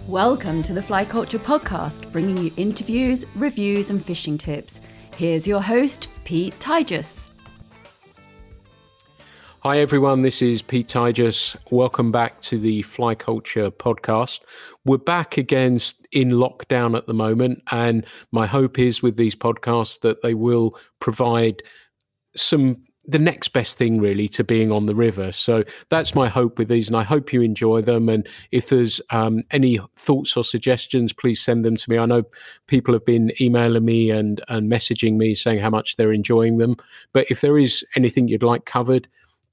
Welcome to the Fly Culture Podcast, bringing you interviews, reviews and fishing tips. Here's your host, Pete Tigus. Hi everyone, this is Pete Tigus. Welcome back to the Fly Culture Podcast. We're back again in lockdown at the moment, and my hope is with these podcasts that they will provide the next best thing really to being on the river. So that's my hope with these, and I hope you enjoy them. And if there's any thoughts or suggestions, please send them to me. I know people have been emailing me and messaging me saying how much they're enjoying them. But if there is anything you'd like covered,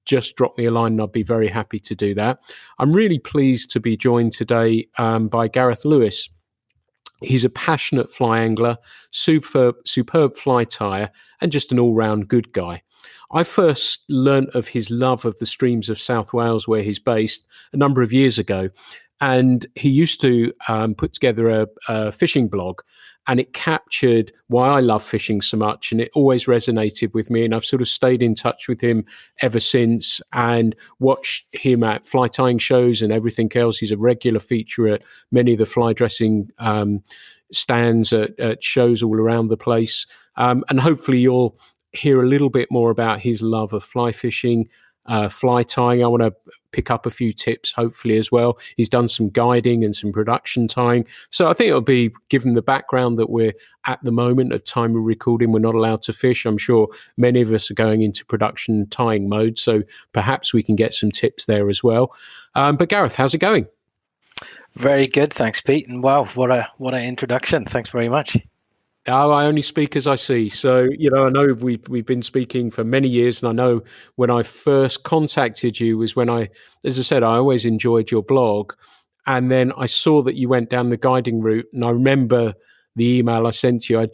just drop me a line and I'll be very happy to do that. I'm really pleased to be joined today by Gareth Lewis. He's a passionate fly angler, superb fly tyer, and just an all-round good guy. I first learnt of his love of the streams of South Wales, where he's based, a number of years ago. And he used to put together a fishing blog, and it captured why I love fishing so much. And it always resonated with me. And I've sort of stayed in touch with him ever since and watched him at fly tying shows and everything else. He's a regular feature at many of the fly dressing stands at shows all around the place. And hopefully you'll hear a little bit more about his love of fly fishing, fly tying. I want to pick up a few tips, hopefully, as well. He's done some guiding and some production tying. So I think it'll be, given the background that we're at the moment of time of recording, we're not allowed to fish. I'm sure many of us are going into production tying mode. So perhaps we can get some tips there as well. But Gareth, how's it going? Very good. Thanks, Pete. And wow, what an introduction. Thanks very much. Oh, I only speak as I see. So, I know we've been speaking for many years, and I know when I first contacted you was when as I said, I always enjoyed your blog. And then I saw that you went down the guiding route, and I remember the email I sent you.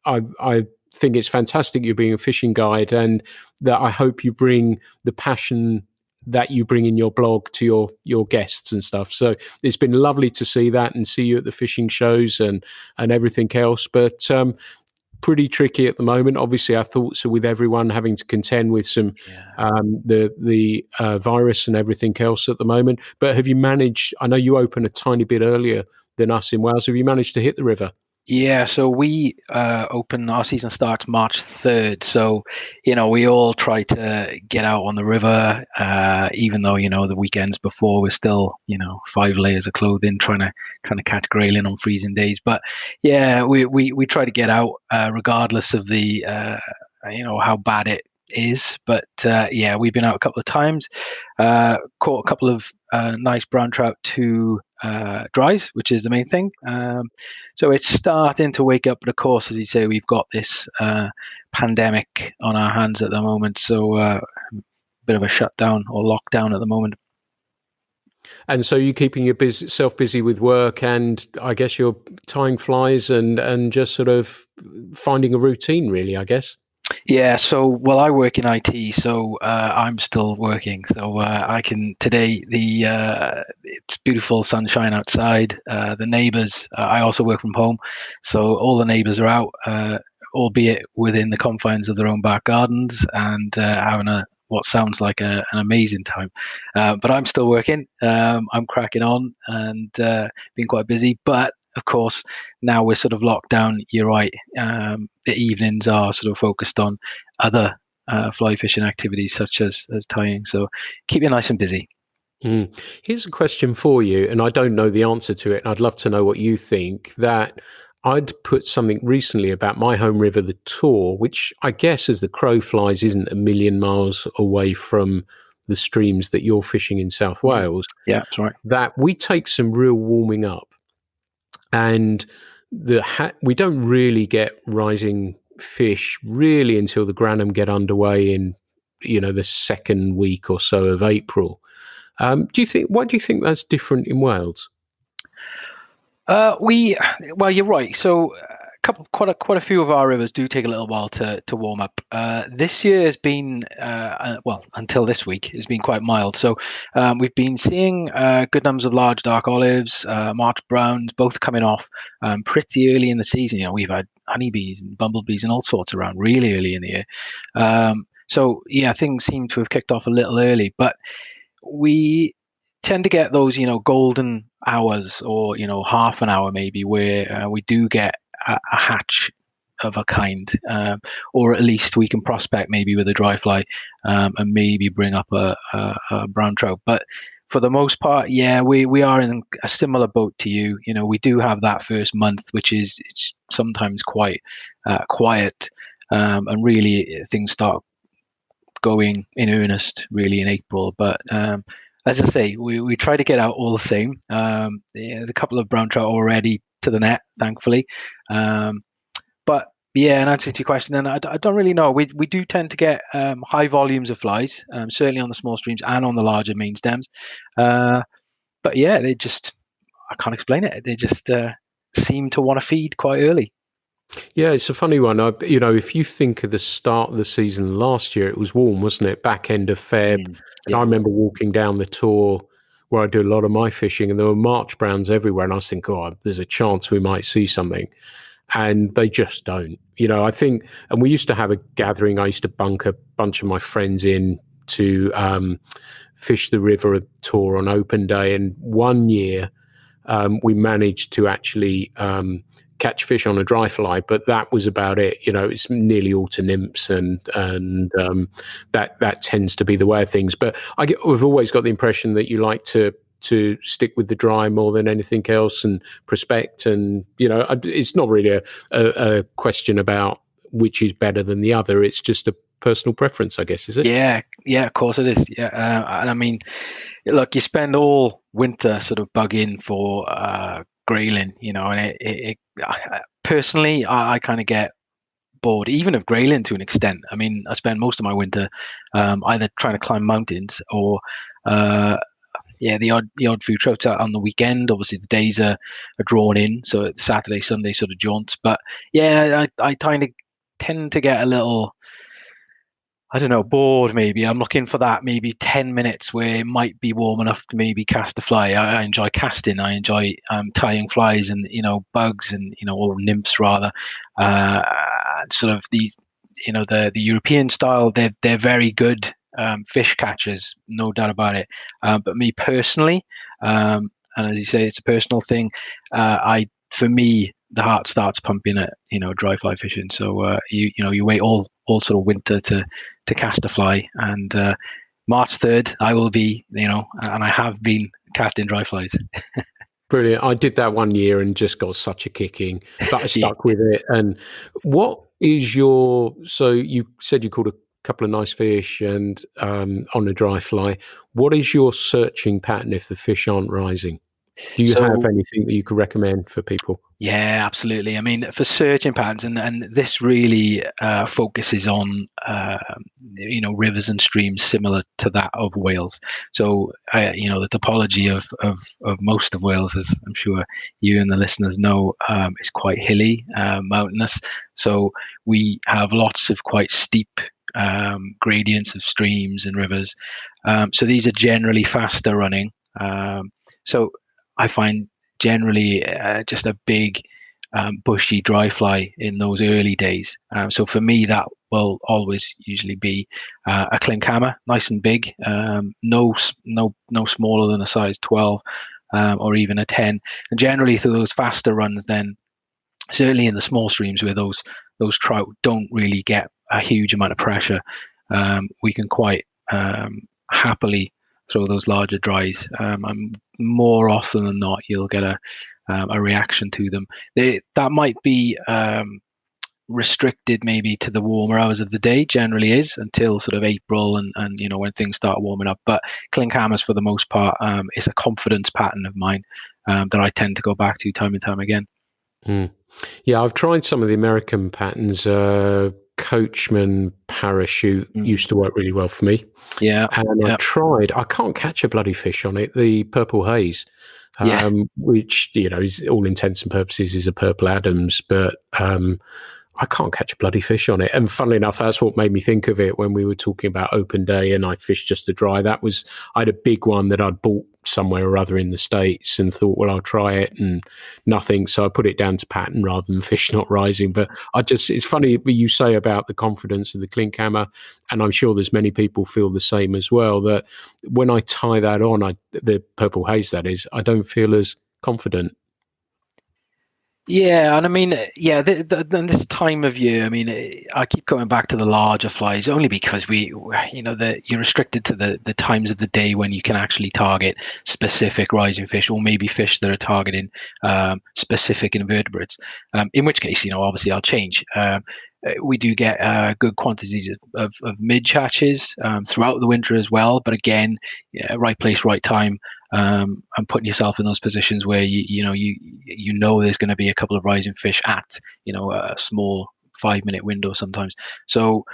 I think it's fantastic you're being a fishing guide, and that I hope you bring the passion that you bring in your blog to your guests and stuff. So it's been lovely to see that and see you at the fishing shows and everything else. But pretty tricky at the moment. Obviously, our thoughts are with everyone having to contend with some the virus and everything else at the moment. But have you managed? I know you open a tiny bit earlier than us in Wales. Have you managed to hit the river? Yeah, so we our season starts March 3rd. So, we all try to get out on the river, even though, the weekends before we're still, 5 layers of clothing trying to catch grayling on freezing days. But yeah, we try to get out regardless of the, how bad it is. But yeah, we've been out a couple of times, caught a couple of nice brown trout to dries, which is the main thing. So it's starting to wake up, but of course, as you say, we've got this pandemic on our hands at the moment, so a bit of a shutdown or lockdown at the moment. And so you're keeping yourself busy with work, and I guess you're tying flies and just sort of finding a routine, really, I guess. Yeah, so I work in IT, so I'm still working. So I can today. It's beautiful sunshine outside. The neighbours. I also work from home, so all the neighbours are out, albeit within the confines of their own back gardens, and having what sounds like an amazing time. But I'm still working. I'm cracking on and being quite busy, but. Of course, now we're sort of locked down. You're right. The evenings are sort of focused on other fly fishing activities such as tying. So keep you nice and busy. Here's a question for you, and I don't know the answer to it, and I'd love to know what you think. That I'd put something recently about my home river, the Tor, which I guess as the crow flies isn't a million miles away from the streams that you're fishing in South Wales. Yeah, that's right. That we take some real warming up. And we don't really get rising fish really until the Granham get underway in, the second week or so of April. Why do you think that's different in Wales? You're right. So quite a few of our rivers do take a little while to warm up. This year has been until this week has been quite mild. So we've been seeing good numbers of large dark olives, March browns, both coming off pretty early in the season. We've had honeybees and bumblebees and all sorts around really early in the year. So yeah, things seem to have kicked off a little early, but we tend to get those, golden hours, or half an hour maybe, where we do get a hatch of a kind, or at least we can prospect maybe with a dry fly, and maybe bring up a brown trout. But for the most part, yeah, we are in a similar boat to you. We do have that first month, which is sometimes quite quiet, and really things start going in earnest really in April. But as I say, we try to get out all the same. There's a couple of brown trout already to the net, thankfully. But yeah, in answer to your question, then I don't really know. We do tend to get high volumes of flies, certainly on the small streams and on the larger main stems. But yeah, I can't explain it. They just seem to want to feed quite early. Yeah, it's a funny one. If you think of the start of the season last year, it was warm, wasn't it? Back end of Feb. And I remember walking down the Tor where I do a lot of my fishing, and there were March browns everywhere. And I was thinking, oh, there's a chance we might see something. And they just don't. I think, and we used to have a gathering. I used to bunk a bunch of my friends in to fish the river at Tor on open day. And one year we managed to actually catch fish on a dry fly, but that was about it. It's nearly all to nymphs, and that tends to be the way of things. But we've always got the impression that you like to stick with the dry more than anything else and prospect. And it's not really a question about which is better than the other. It's just a personal preference, I guess, is it? Yeah, of course it is. Yeah, and I mean, look, you spend all winter sort of bugging for grayling, and it personally, I kind of get bored even of grayling to an extent. I mean, I spend most of my winter either trying to climb mountains or the odd few trout out on the weekend. Obviously the days are drawn in, so it's Saturday, Sunday sort of jaunts. But yeah, I kind of tend to get a little, I don't know, bored maybe. I'm looking for that maybe 10 minutes where it might be warm enough to maybe cast a fly. I enjoy casting. I enjoy tying flies and, bugs and, or nymphs rather. Sort of these, the European style, they're very good fish catchers, no doubt about it. But me personally, and as you say, it's a personal thing. For me, the heart starts pumping at dry fly fishing. So you wait all sort of winter to cast a fly, and March 3rd I will be and I have been casting dry flies. Brilliant. I did that one year and just got such a kicking, but I stuck with it. And what is so you said you caught a couple of nice fish and on a dry fly. What is your searching pattern if the fish aren't rising? Do you have anything that you could recommend for people? Yeah, absolutely. I mean, for searching patterns, and this really focuses on rivers and streams similar to that of Wales. So the topology of most of Wales, as I'm sure you and the listeners know, is quite hilly, mountainous. So we have lots of quite steep gradients of streams and rivers. So these are generally faster running. So I find generally just a big bushy dry fly in those early days. So for me, that will always usually be a clink hammer, nice and big, no smaller than a size 12 or even a 10. And generally through those faster runs, then certainly in the small streams where those trout don't really get a huge amount of pressure, we can quite happily throw those larger dries. And more often than not, you'll get a reaction to them. That might be restricted maybe to the warmer hours of the day, generally is, until sort of April and when things start warming up. But clink hammers, for the most part, is a confidence pattern of mine that I tend to go back to time and time again. Yeah, I've tried some of the American patterns. Coachman parachute used to work really well for me. Yeah. And I can't catch a bloody fish on it, the purple haze, which, is all intents and purposes is a purple Adams, but I can't catch a bloody fish on it. And funnily enough, that's what made me think of it when we were talking about open day and I fished just to dry. I had a big one that I'd bought somewhere or other in the States and thought, well, I'll try it, and nothing. So I put it down to pattern rather than fish not rising. But it's funny what you say about the confidence of the clink hammer. And I'm sure there's many people feel the same as well, that when I tie that on, the purple haze, that is, I don't feel as confident. Yeah, and I mean, this time of year, I mean, I keep coming back to the larger flies only because you're restricted to the times of the day when you can actually target specific rising fish, or maybe fish that are targeting specific invertebrates. In which case, obviously I'll change. We do get good quantities of mid-catches throughout the winter as well. But again, right place, right time. And putting yourself in those positions where you know there's going to be a couple of rising fish at a small 5-minute window sometimes. So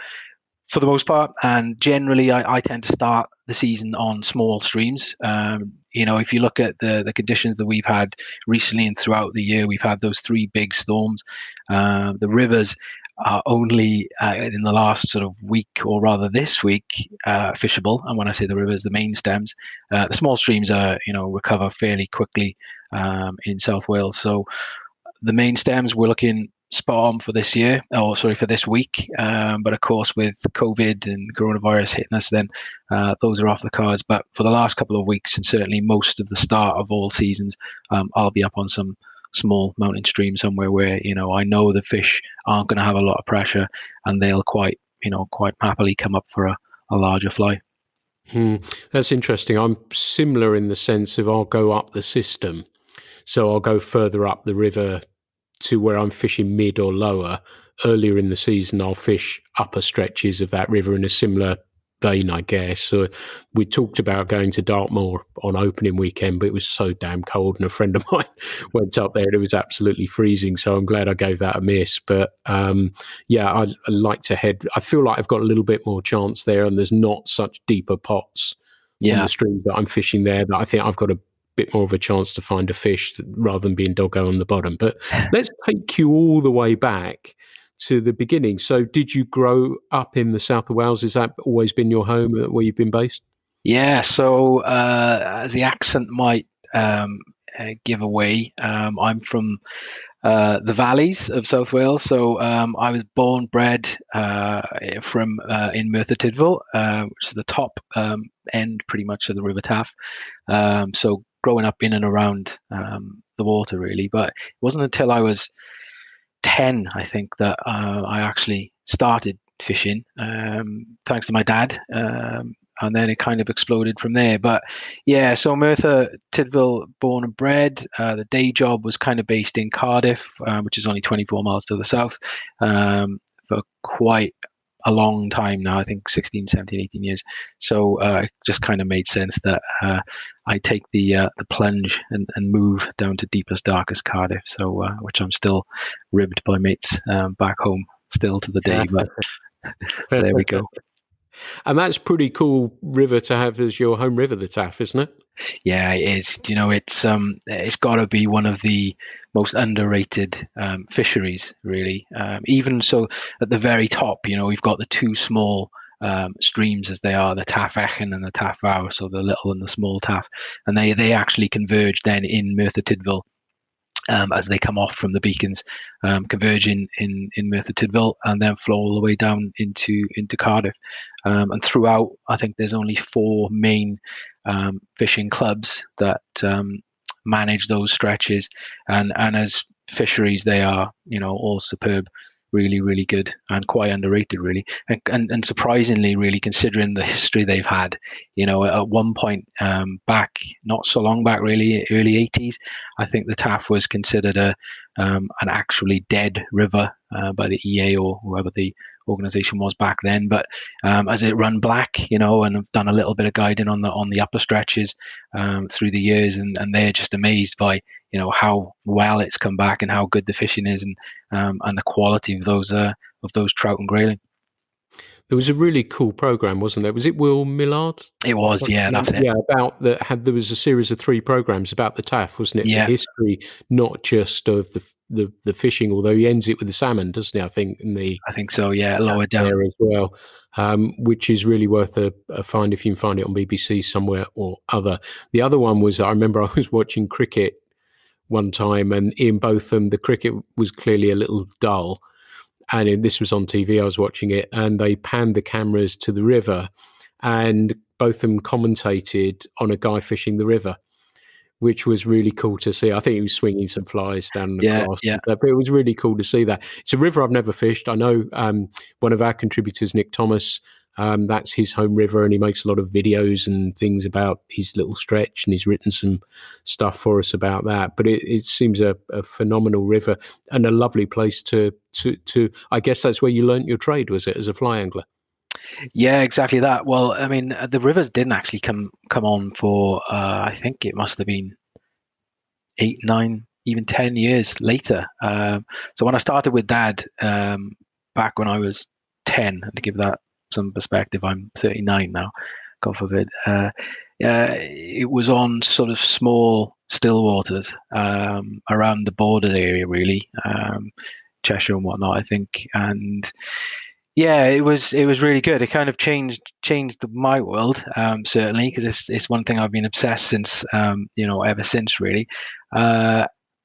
for the most part, and generally, I tend to start the season on small streams. If you look at the conditions that we've had recently and throughout the year, we've had those 3 big storms. The rivers are only in the last sort of week, or rather this week, fishable. And when I say the rivers, the main stems, the small streams are recover fairly quickly in South Wales. So the main stems we're looking spot on for this year, for this week. But of course, with COVID and coronavirus hitting us, then those are off the cards. But for the last couple of weeks, and certainly most of the start of all seasons, I'll be up on some small mountain stream somewhere where I know the fish aren't going to have a lot of pressure, and they'll quite happily come up for a larger fly. That's interesting. I'm similar in the sense of I'll go up the system, so I'll go further up the river to where I'm fishing mid or lower. Earlier in the season, I'll fish upper stretches of that river in a similar vein, I guess. So we talked about going to Dartmoor on opening weekend, but it was so damn cold, and a friend of mine went up there and it was absolutely freezing. So I'm glad I gave that a miss. But I like to head. I feel like I've got a little bit more chance there, and there's not such deeper pots on the streams that I'm fishing there, that I think I've got a bit more of a chance to find a fish rather than being doggo on the bottom. But let's take you all the way back to the beginning. So did you grow up in the south of Wales? Has that always been your home where you've been based? Yeah, so as the accent might give away, I'm from the valleys of South Wales. So I was born, bred from in Merthyr Tydfil, which is the top end pretty much of the River Taff. So growing up in and around the water, really. But it wasn't until I was 10, I think, that I actually started fishing, thanks to my dad. And then it kind of exploded from there. But yeah, so Merthyr Tydfil, born and bred. The day job was kind of based in Cardiff, which is only 24 miles to the south, for quite a long time now, I think 16, 17, 18 years. So it just kind of made sense that I take the plunge and move down to deepest, darkest Cardiff. So which I'm still ribbed by mates back home still to the day. But there we go. And that's pretty cool river to have as your home river, the Taff, isn't it? Yeah, it is. It's got to be one of the most underrated fisheries, really. Even so, at the very top, we've got the 2 small streams, as they are, the Taff Echen and the Taff Fawr, so the little and the small Taff, and they actually converge then in Merthyr Tydfil. As they come off from the beacons, converge in Merthyr Tydfil, and then flow all the way down into Cardiff. And throughout, I think there's only 4 main fishing clubs that manage those stretches, and as fisheries, they are all superb, really, really good, and quite underrated, really, and surprisingly, really, considering the history they've had. At one point back, not so long back, really, early 80s, I think the Taff was considered an actually dead river by the EA or whoever the organization was back then. But as it run black, and I've done a little bit of guiding on the upper stretches through the years, and they're just amazed by how well it's come back and how good the fishing is, and the quality of those trout and grayling. There was a really cool program, wasn't there? Was it Will Millard? It was, yeah, that's it. Yeah, about there was a series of 3 programs about the TAF, wasn't it? The Yeah, history, not just of the fishing, although he ends it with the salmon, doesn't he? I think in the I think so. Yeah, lower down. there as well, which is really worth a find if you can find it on BBC somewhere or other. The other one was, I remember I was watching cricket one time, and in both of them, the cricket was clearly a little dull. And this was on TV, I was watching it, and they panned the cameras to the river, and both of them commentated on a guy fishing the river, which was really cool to see. I think he was swinging some flies down the Yeah, grass, yeah, but it was really cool to see that. It's a river I've never fished. I know one of our contributors, Nick Thomas, that's his home river, and he makes a lot of videos and things about his little stretch, and he's written some stuff for us about that. But it seems a phenomenal river and a lovely place to. I guess that's where you learnt your trade, was it, as a fly angler? yeah, exactly that. Well, I mean, the rivers didn't actually come on for I think it must have been 8, 9, even 10 years later. So when I started with Dad back when I was 10, and to give that some perspective, I'm 39 now, God forbid. It was on sort of small still waters around the border area, really, Cheshire and whatnot, I think. And yeah, it was really good. It kind of changed my world, certainly, because it's one thing I've been obsessed since, ever since, really.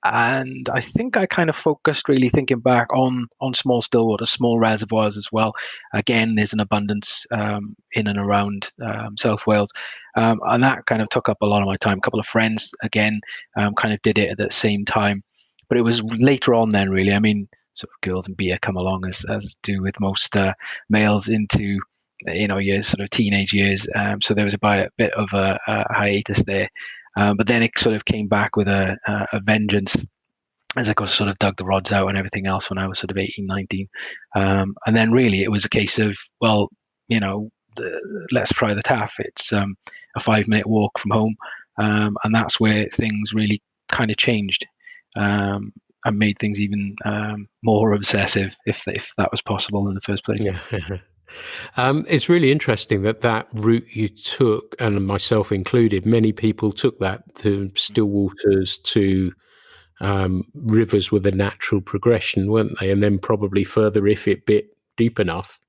And I think I kind of focused, really thinking back on small still waters, small reservoirs as well. Again, there's an abundance in and around South Wales, and that kind of took up a lot of my time. A couple of friends, again, kind of did it at the same time, but it was later on then, really. I mean, sort of girls and beer come along as do with most males into your sort of teenage years. So there was a bit of a hiatus there. But then it sort of came back with a vengeance as I got sort of dug the rods out and everything else when I was sort of 18, 19. And then really it was a case of, well, let's try the TAF. It's a 5-minute walk from home. And that's where things really kind of changed. And made things even more obsessive, if that was possible in the first place. Yeah. It's really interesting that route you took, and myself included, many people took that to still waters, to rivers with a natural progression, weren't they? And then probably further, if it bit deep enough,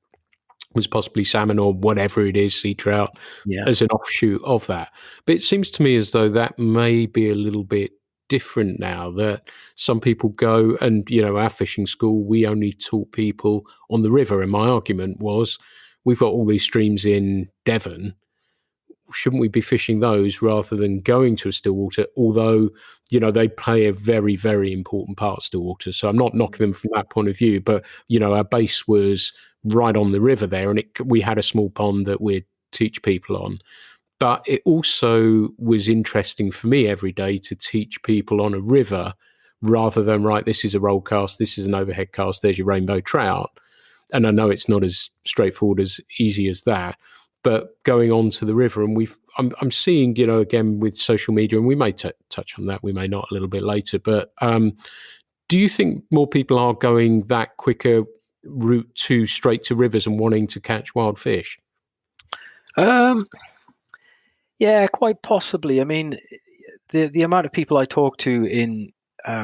was possibly salmon or whatever it is, sea trout, as an offshoot of that. But it seems to me as though that may be a little bit different now, that some people go, and our fishing school, we only taught people on the river, and my argument was, we've got all these streams in Devon, shouldn't we be fishing those rather than going to a still water? Although they play a very, very important part, still water, so I'm not knocking them from that point of view, but our base was right on the river there, and we had a small pond that we'd teach people on. But it also was interesting for me every day to teach people on a river rather than, right, this is a roll cast, this is an overhead cast, there's your rainbow trout. And I know it's not as straightforward, as easy as that, but going on to the river, and I'm seeing, again with social media, and we may touch on that, we may not a little bit later, but do you think more people are going that quicker route to straight to rivers and wanting to catch wild fish? Yeah, quite possibly. I mean, the amount of people I talk to in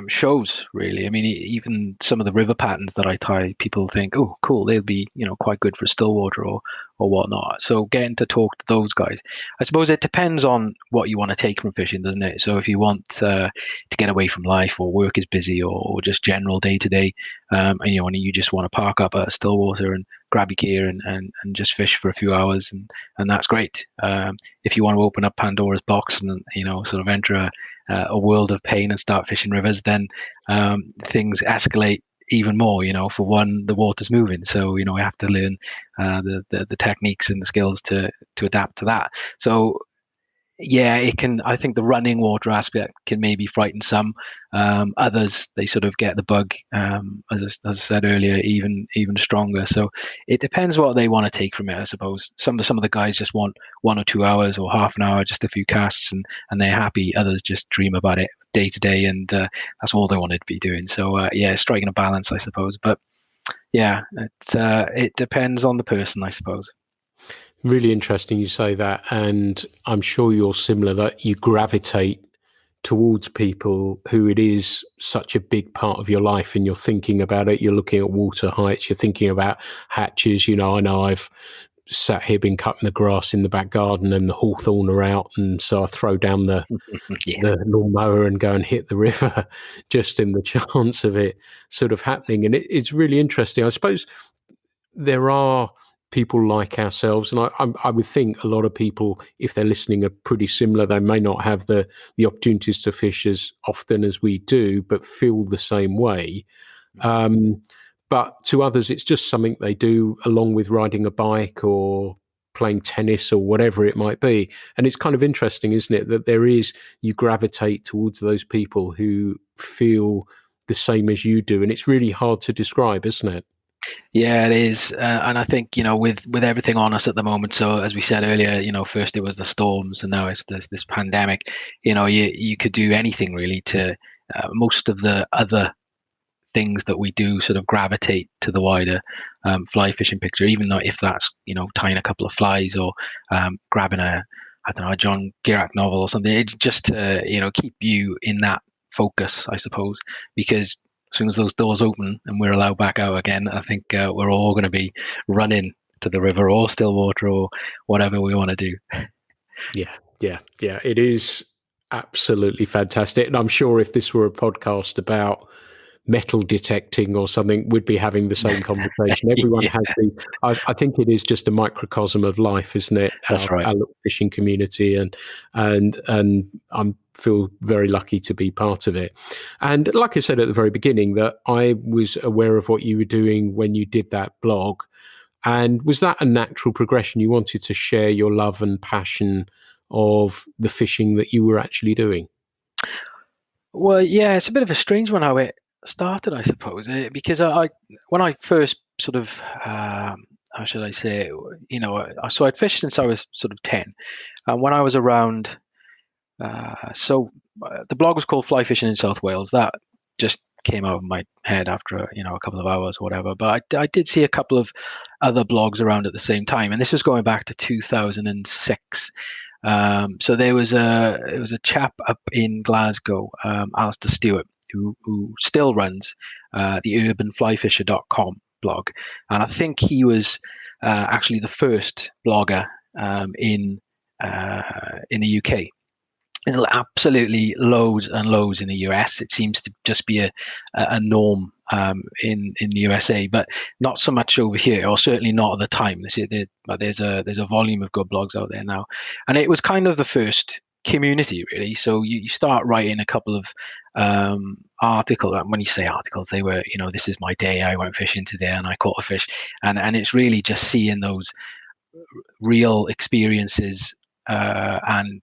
shows, really. I mean, even some of the river patterns that I tie, people think, oh, cool, they'll be, quite good for stillwater or whatnot. So getting to talk to those guys, I suppose it depends on what you want to take from fishing, doesn't it? So if you want to get away from life, or work is busy, or just general day to day, and you just want to park up at stillwater and grab your gear and just fish for a few hours, and that's great. If you want to open up Pandora's box and sort of enter a world of pain and start fishing rivers, then things escalate even more. For one, the water's moving, so we have to learn the techniques and the skills to adapt to that. So yeah, it can. I think the running water aspect can maybe frighten some. Others, they sort of get the bug, as I said earlier, even stronger. So it depends what they want to take from it, I suppose. Some of the guys just want 1 or 2 hours or half an hour, just a few casts, and they're happy. Others just dream about it day to day, and that's all they wanted to be doing. So yeah, striking a balance, I suppose. But yeah, it depends on the person, I suppose. Really interesting you say that, and I'm sure you're similar, that you gravitate towards people who it is such a big part of your life, and you're thinking about it. You're looking at water heights, you're thinking about hatches. I know I've sat here, been cutting the grass in the back garden, and the hawthorn are out, and so I throw down the Yeah. lawnmower and go and hit the river just in the chance of it sort of happening. And it's really interesting. I suppose there are people like ourselves, and I would think a lot of people, if they're listening, are pretty similar. They may not have the opportunities to fish as often as we do, but feel the same way. But to others, it's just something they do along with riding a bike or playing tennis or whatever it might be. And it's kind of interesting, isn't it, that you gravitate towards those people who feel the same as you do. And it's really hard to describe, isn't it? Yeah, it is, and I think with everything on us at the moment. So as we said earlier, first it was the storms, and now it's this pandemic. You could do anything really to most of the other things that we do sort of gravitate to the wider fly fishing picture, even though if that's tying a couple of flies or grabbing a John Girac novel or something. It's just to keep you in that focus, I suppose, because as soon as those doors open and we're allowed back out again, I think we're all going to be running to the river or still water or whatever we want to do. Yeah. It is absolutely fantastic. And I'm sure if this were a podcast about metal detecting or something, we'd be having the same conversation. Everyone Yeah. has I think it is just a microcosm of life, isn't it? That's right. Our little fishing community, and I feel very lucky to be part of it. And like I said at the very beginning, that I was aware of what you were doing when you did that blog. And was that a natural progression? You wanted to share your love and passion of the fishing that you were actually doing? Well, yeah, it's a bit of a strange one how it started, I suppose, because I when I first sort of how should I say, so I'd fished since I was sort of 10, and when I was around, the blog was called Fly Fishing in South Wales. That just came out of my head after a couple of hours or whatever. But I did see a couple of other blogs around at the same time, and this was going back to 2006. So there was a chap up in Glasgow, Alistair Stewart, who still runs the urbanflyfisher.com blog, and I think he was actually the first blogger in the UK. There's absolutely loads and loads in the US. It seems to just be a norm in the USA, but not so much over here, or certainly not at the time. But there's a volume of good blogs out there now, and it was kind of the first community really. So you start writing a couple of articles. When you say articles, they were this is my day. I went fishing today and I caught a fish, and it's really just seeing those real experiences and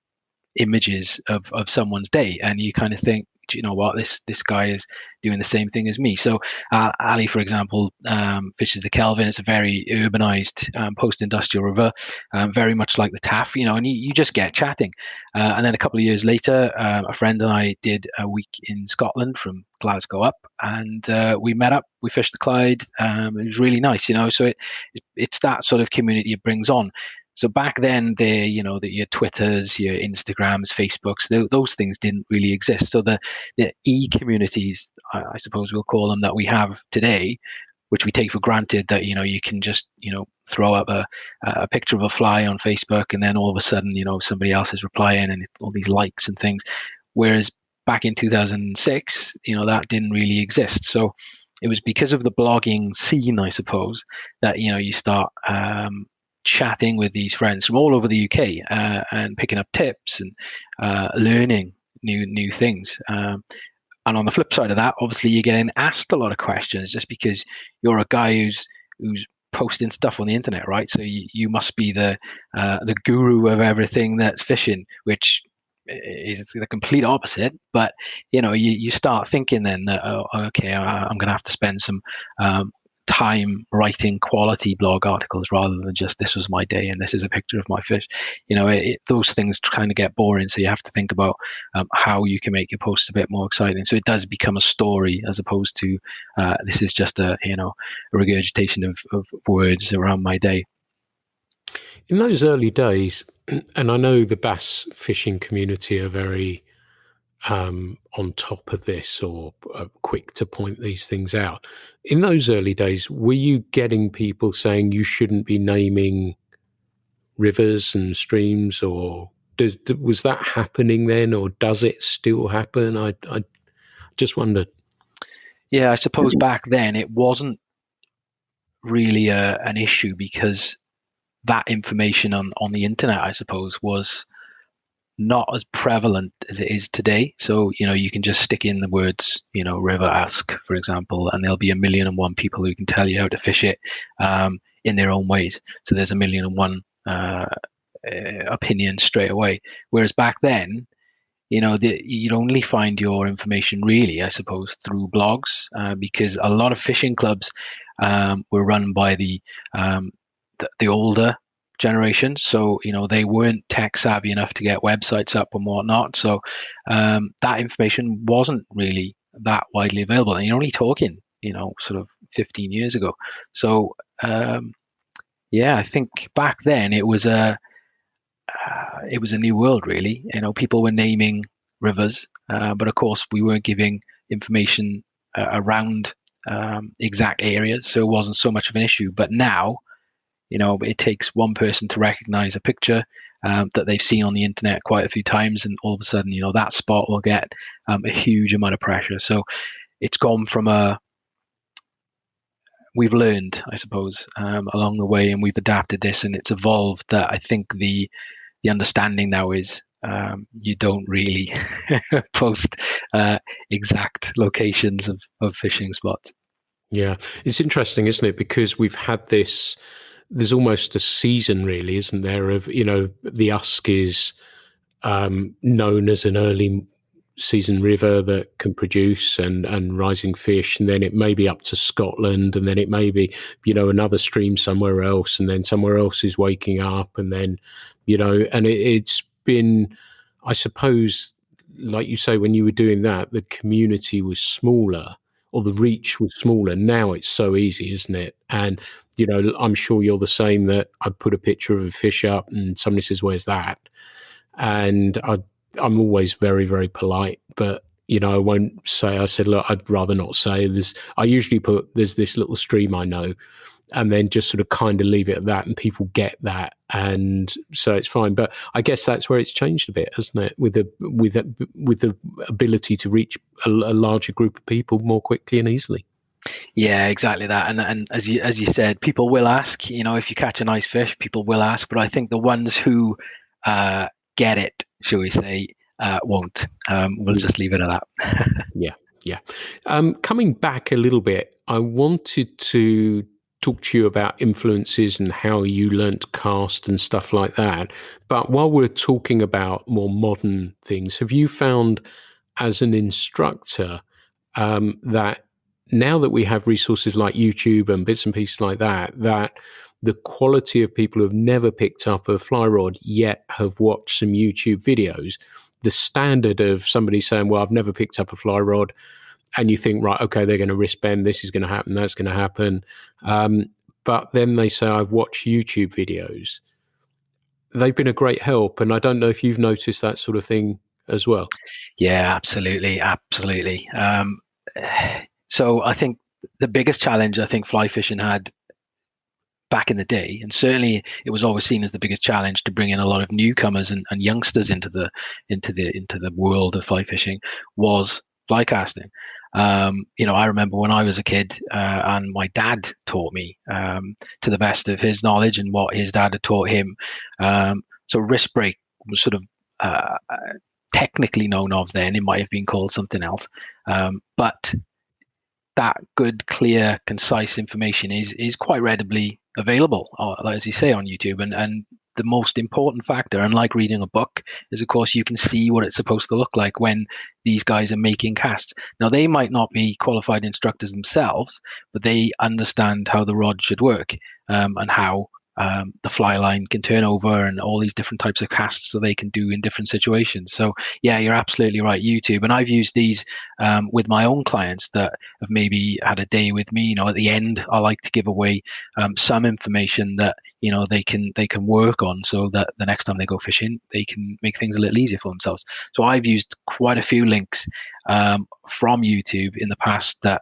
images of someone's day, and you kind of think, do you know what, this guy is doing the same thing as me. So Ali, for example, fishes the Kelvin. It's a very urbanized post-industrial river, very much like the Taff, and you just get chatting. And then a couple of years later, a friend and I did a week in Scotland from Glasgow up, and we met up, we fished the Clyde. It was really nice, so it's that sort of community it brings on. So back then, your Twitters, your Instagrams, Facebooks, those things didn't really exist. So the e-communities, I suppose we'll call them, that we have today, which we take for granted, that you can just throw up a picture of a fly on Facebook, and then all of a sudden somebody else is replying, and all these likes and things. Whereas back in 2006, that didn't really exist. So it was because of the blogging scene, I suppose, that you start chatting with these friends from all over the UK and picking up tips and learning new things. And on the flip side of that, obviously you're getting asked a lot of questions just because you're a guy who's posting stuff on the internet, right? So you must be the guru of everything that's fishing, which is the complete opposite. But you start thinking then that, okay, I'm going to have to spend some time writing quality blog articles rather than just this was my day and this is a picture of my fish. Those things kind of get boring, so you have to think about how you can make your posts a bit more exciting, so it does become a story as opposed to this is just a regurgitation of words around my day. In those early days, and I know the bass fishing community are very on top of this, or quick to point these things out. In those early days, were you getting people saying you shouldn't be naming rivers and streams, or was that happening then, or does it still happen? I just wondered. Yeah, I suppose back then it wasn't really an issue because that information on the internet, I suppose, was not as prevalent as it is today. So, you can just stick in the words, river ask, for example, and there'll be 1,000,001 people who can tell you how to fish it in their own ways. So there's 1,000,001 opinions straight away. Whereas back then, you'd only find your information really, I suppose, through blogs, because a lot of fishing clubs were run by the older generation, so they weren't tech savvy enough to get websites up and whatnot, so that information wasn't really that widely available, and you're only talking sort of 15 years ago. So I think back then it was a new world, really. People were naming rivers, but of course we weren't giving information around exact areas, so it wasn't so much of an issue. But now it takes one person to recognize a picture that they've seen on the internet quite a few times, and all of a sudden, that spot will get a huge amount of pressure. So it's gone from we've learned, I suppose, along the way, and we've adapted this, and it's evolved. That I think the understanding now is you don't really post exact locations of fishing spots. Yeah, it's interesting, isn't it? Because we've had this. There's almost a season, really, isn't there? Of the Usk is known as an early season river that can produce and rising fish, and then it may be up to Scotland, and then it may be another stream somewhere else, and then somewhere else is waking up, and then and it's been, I suppose, like you say, when you were doing that, the community was smaller, or the reach was smaller. Now it's so easy, isn't it? And I'm sure you're the same, that I put a picture of a fish up and somebody says, "Where's that?" And I'm always very, very polite, but I won't say. I said, "Look, I'd rather not say." I usually put, "There's this little stream I know," and then just sort of kind of leave it at that, and people get that, and so it's fine. But I guess that's where it's changed a bit, hasn't it? With the ability to reach a larger group of people more quickly and easily. Yeah, exactly that. And as you said, people will ask. If you catch a nice fish, people will ask. But I think the ones who get it, shall we say, won't. We'll just leave it at that. Yeah. Coming back a little bit, I wanted to talk to you about influences and how you learnt to cast and stuff like that. But while we're talking about more modern things, have you found as an instructor that now that we have resources like YouTube and bits and pieces like that, that the quality of people who have never picked up a fly rod yet have watched some YouTube videos, the standard of somebody saying, "Well, I've never picked up a fly rod," and you think, right, okay, they're going to wrist bend, this is going to happen, that's going to happen. But then they say, "I've watched YouTube videos." They've been a great help. And I don't know if you've noticed that sort of thing as well. Yeah, absolutely. Absolutely. So I think the biggest challenge I think fly fishing had back in the day, and certainly it was always seen as the biggest challenge to bring in a lot of newcomers and youngsters into the world of fly fishing, was fly casting. I remember when I was a kid, and my dad taught me to the best of his knowledge and what his dad had taught him. So wrist break was sort of technically known of then. It might have been called something else, but that good, clear, concise information is quite readily available, as you say, on YouTube, and the most important factor, unlike reading a book, is of course you can see what it's supposed to look like when these guys are making casts. Now, they might not be qualified instructors themselves, but they understand how the rod should work, and how the fly line can turn over, and all these different types of casts that they can do in different situations. So yeah, you're absolutely right, YouTube. And I've used these with my own clients that have maybe had a day with me. At the end, I like to give away some information that they can work on, so that the next time they go fishing, they can make things a little easier for themselves. So I've used quite a few links from YouTube in the past that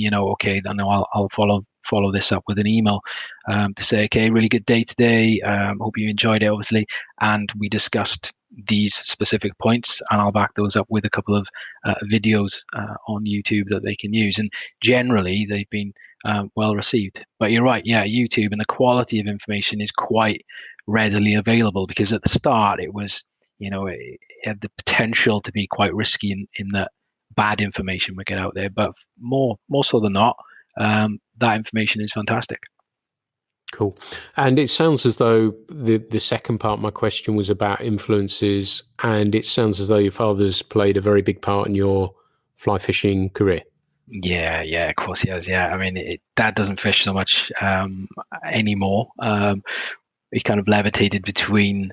okay, I know I'll follow this up with an email to say, okay, really good day today. Hope you enjoyed it, obviously. And we discussed these specific points, and I'll back those up with a couple of videos on YouTube that they can use. And generally, they've been well received. But you're right, yeah, YouTube and the quality of information is quite readily available, because at the start it was, it had the potential to be quite risky in that bad information would get out there. But more so than not, that information is fantastic. Cool. And it sounds as though the second part of my question was about influences, and it sounds as though your father's played a very big part in your fly fishing career. Yeah, of course he has. Yeah, I mean, Dad doesn't fish so much anymore. He kind of levitated between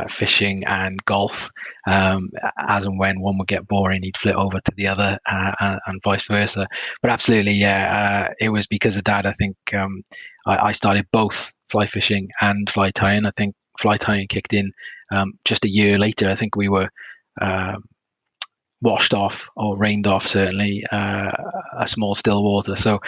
fishing and golf. As and when one would get boring, he'd flip over to the other, and vice versa. But absolutely, yeah, it was because of Dad. I think I started both fly fishing and fly tying. I think fly tying kicked in just a year later. I think we were washed off, or rained off, certainly, a small still water. So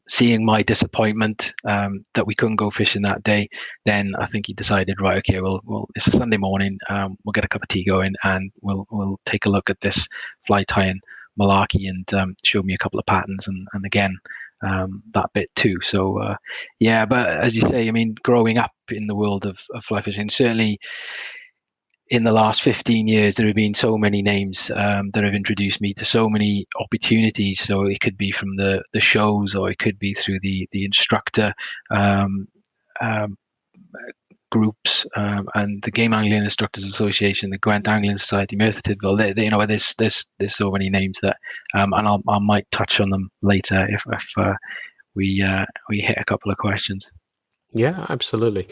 seeing my disappointment that we couldn't go fishing that day, then I think he decided, right, okay, well it's a Sunday morning, we'll get a cup of tea going, and we'll take a look at this fly tying malarkey, and showed me a couple of patterns, and again, that bit too. So yeah, but as you say, I mean, growing up in the world of fly fishing, certainly in the last 15 years, there have been so many names that have introduced me to so many opportunities. So it could be from the shows, or it could be through the instructor groups, and the Game Angling Instructors Association, the Gwent Angling Society, Merthyr Tydfil. There's so many names that, and I might touch on them later if we hit a couple of questions. Yeah, absolutely.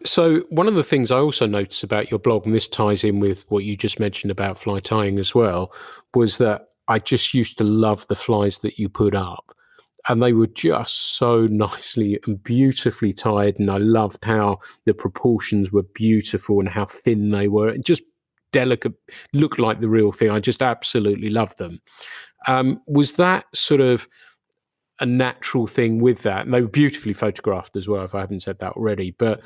So one of the things I also noticed about your blog, and this ties in with what you just mentioned about fly tying as well, was that I just used to love the flies that you put up. And they were just so nicely and beautifully tied. And I loved how the proportions were beautiful and how thin they were. And just delicate, looked like the real thing. I just absolutely loved them. Was that sort of a natural thing with that? And they were beautifully photographed as well, if I haven't said that already. But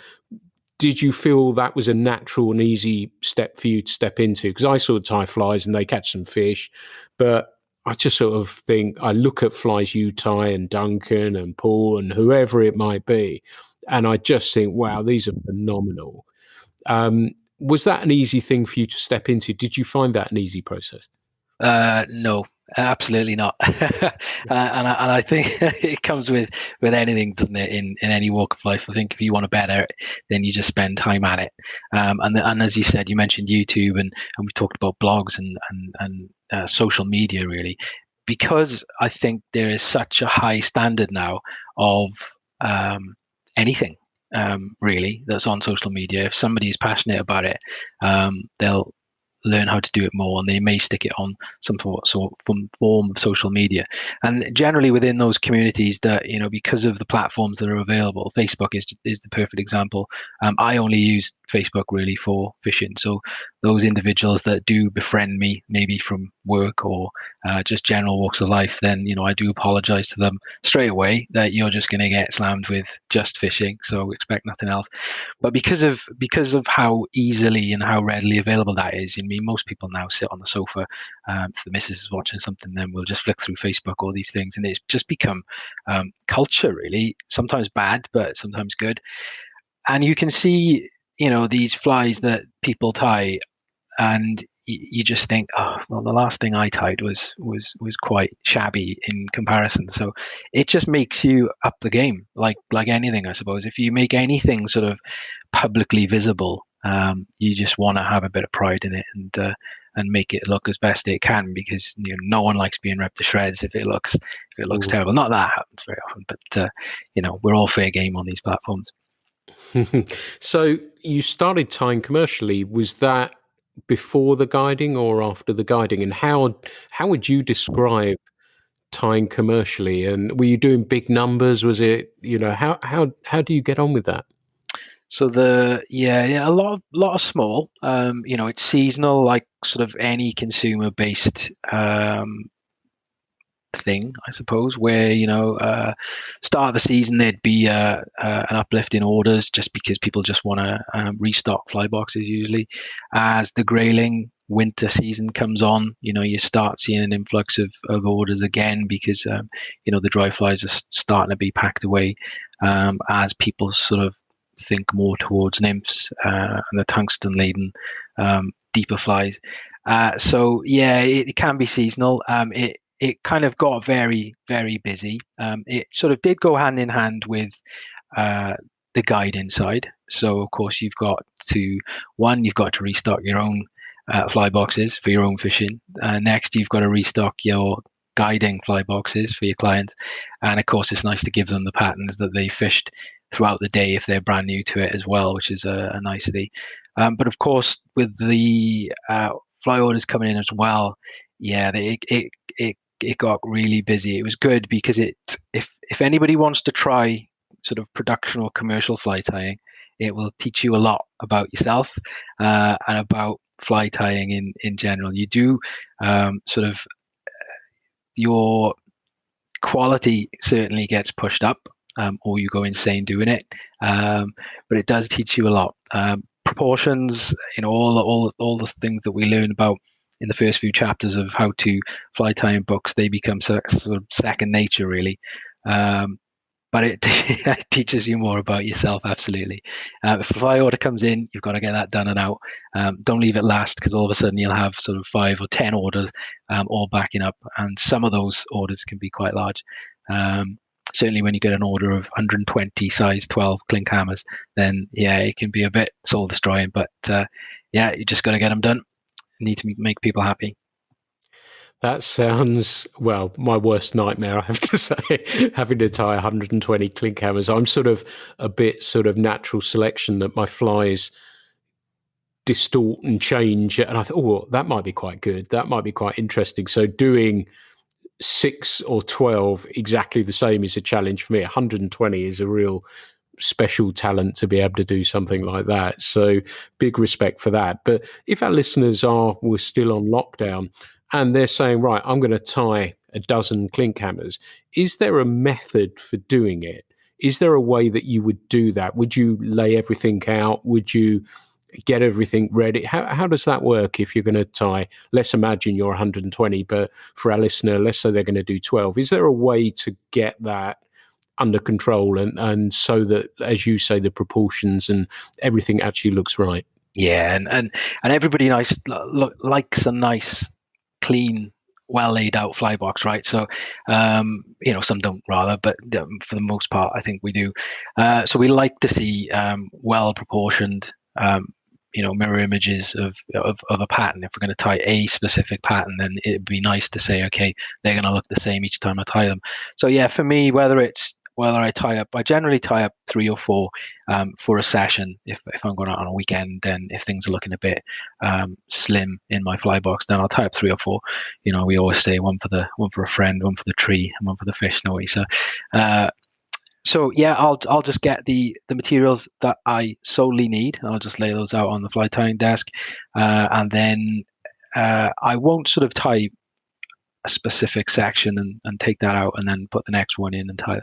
did you feel that was a natural and easy step for you to step into? Because I sort of tie flies and they catch some fish, but I just sort of think, I look at flies you tie, and Duncan and Paul and whoever it might be, and I just think, wow, these are phenomenal. Was that an easy thing for you to step into? Did you find that an easy process? No, absolutely not. And I think it comes with anything, doesn't it? In any walk of life, I think if you want to better it, then you just spend time at it. And as you said, you mentioned YouTube, and we talked about blogs and social media, really, because I think there is such a high standard now of anything. Really, that's on social media. If somebody is passionate about it, they'll learn how to do it more, and they may stick it on some form of social media. And generally within those communities, that because of the platforms that are available, Facebook is the perfect example. I only use Facebook really for fishing. So those individuals that do befriend me, maybe from work or just general walks of life, then I do apologize to them straight away that you're just going to get slammed with just fishing, so expect nothing else. But because of how easily and how readily available that is, I mean, most people now sit on the sofa. If the missus is watching something, then we'll just flick through Facebook, all these things, and it's just become culture, really. Sometimes bad, but sometimes good. And you can see these flies that people tie, and you just think, oh, well, the last thing I tied was quite shabby in comparison. So it just makes you up the game, like anything, I suppose. If you make anything sort of publicly visible, you just want to have a bit of pride in it and make it look as best it can, because no one likes being ripped to shreds if it looks terrible. Not that happens very often, but we're all fair game on these platforms. So you started tying commercially. Was that before the guiding or after the guiding? And how would you describe tying commercially? And were you doing big numbers? Was it, how do you get on with that? So a lot of small. It's seasonal, like sort of any consumer based thing, I suppose, where start of the season there'd be an uplift in orders just because people just want to restock fly boxes. Usually, as the grayling winter season comes on, you start seeing an influx of orders again, because the dry flies are starting to be packed away, as people sort of think more towards nymphs and the tungsten laden deeper flies. So it can be seasonal. It kind of got very, very busy. It sort of did go hand in hand with the guide inside. So of course you've got to restock your own fly boxes for your own fishing. Next, you've got to restock your guiding fly boxes for your clients. And of course, it's nice to give them the patterns that they fished throughout the day if they're brand new to it as well, which is a nicety. But of course, with the fly orders coming in as well, it got really busy. It was good because if anybody wants to try sort of production or commercial fly tying, it will teach you a lot about yourself and about fly tying in general. You do sort of your quality certainly gets pushed up, or you go insane doing it. But it does teach you a lot. Proportions, all the things that we learn about in the first few chapters of how to fly tying books, they become sort of second nature, really. But it teaches you more about yourself, absolutely. If a fly order comes in, you've got to get that done and out. Don't leave it last, because all of a sudden you'll have sort of 5 or 10 orders all backing up, and some of those orders can be quite large. Certainly when you get an order of 120 size 12 clink hammers, then it can be a bit soul destroying, but you just got to get them done. You need to make people happy. That sounds, well, my worst nightmare, I have to say, having to tie 120 clink hammers. I'm sort of a bit sort of natural selection that my flies distort and change. And I thought, that might be quite good. That might be quite interesting. So doing 6 or 12 exactly the same is a challenge for me. 120 is a real special talent to be able to do something like that. So big respect for that. But if our listeners were still on lockdown and they're saying, right, I'm going to tie a dozen clink hammers, is there a method for doing it? Is there a way that you would do that? Would you lay everything out? Would you get everything ready? How does that work if you're going to tie? Let's imagine you're 120, but for our listener, let's say they're going to do 12. Is there a way to get that under control and so that, as you say, the proportions and everything actually looks right? Yeah, and everybody likes a nice, clean, well laid out fly box, right? So some don't rather, but for the most part I think we do. So we like to see well proportioned mirror images of a pattern. If we're going to tie a specific pattern, then it'd be nice to say, okay, they're going to look the same each time I tie them. So for me, whether I generally tie up 3 or 4 for a session. If I'm going out on a weekend, then if things are looking a bit slim in my fly box, then I'll tie up 3 or 4. We always say one for a friend, one for the tree, and one for the fish. No way. So I'll just get the materials that I solely need. I'll just lay those out on the fly tying desk, and then I won't sort of tie a specific section and take that out and then put the next one in and tie.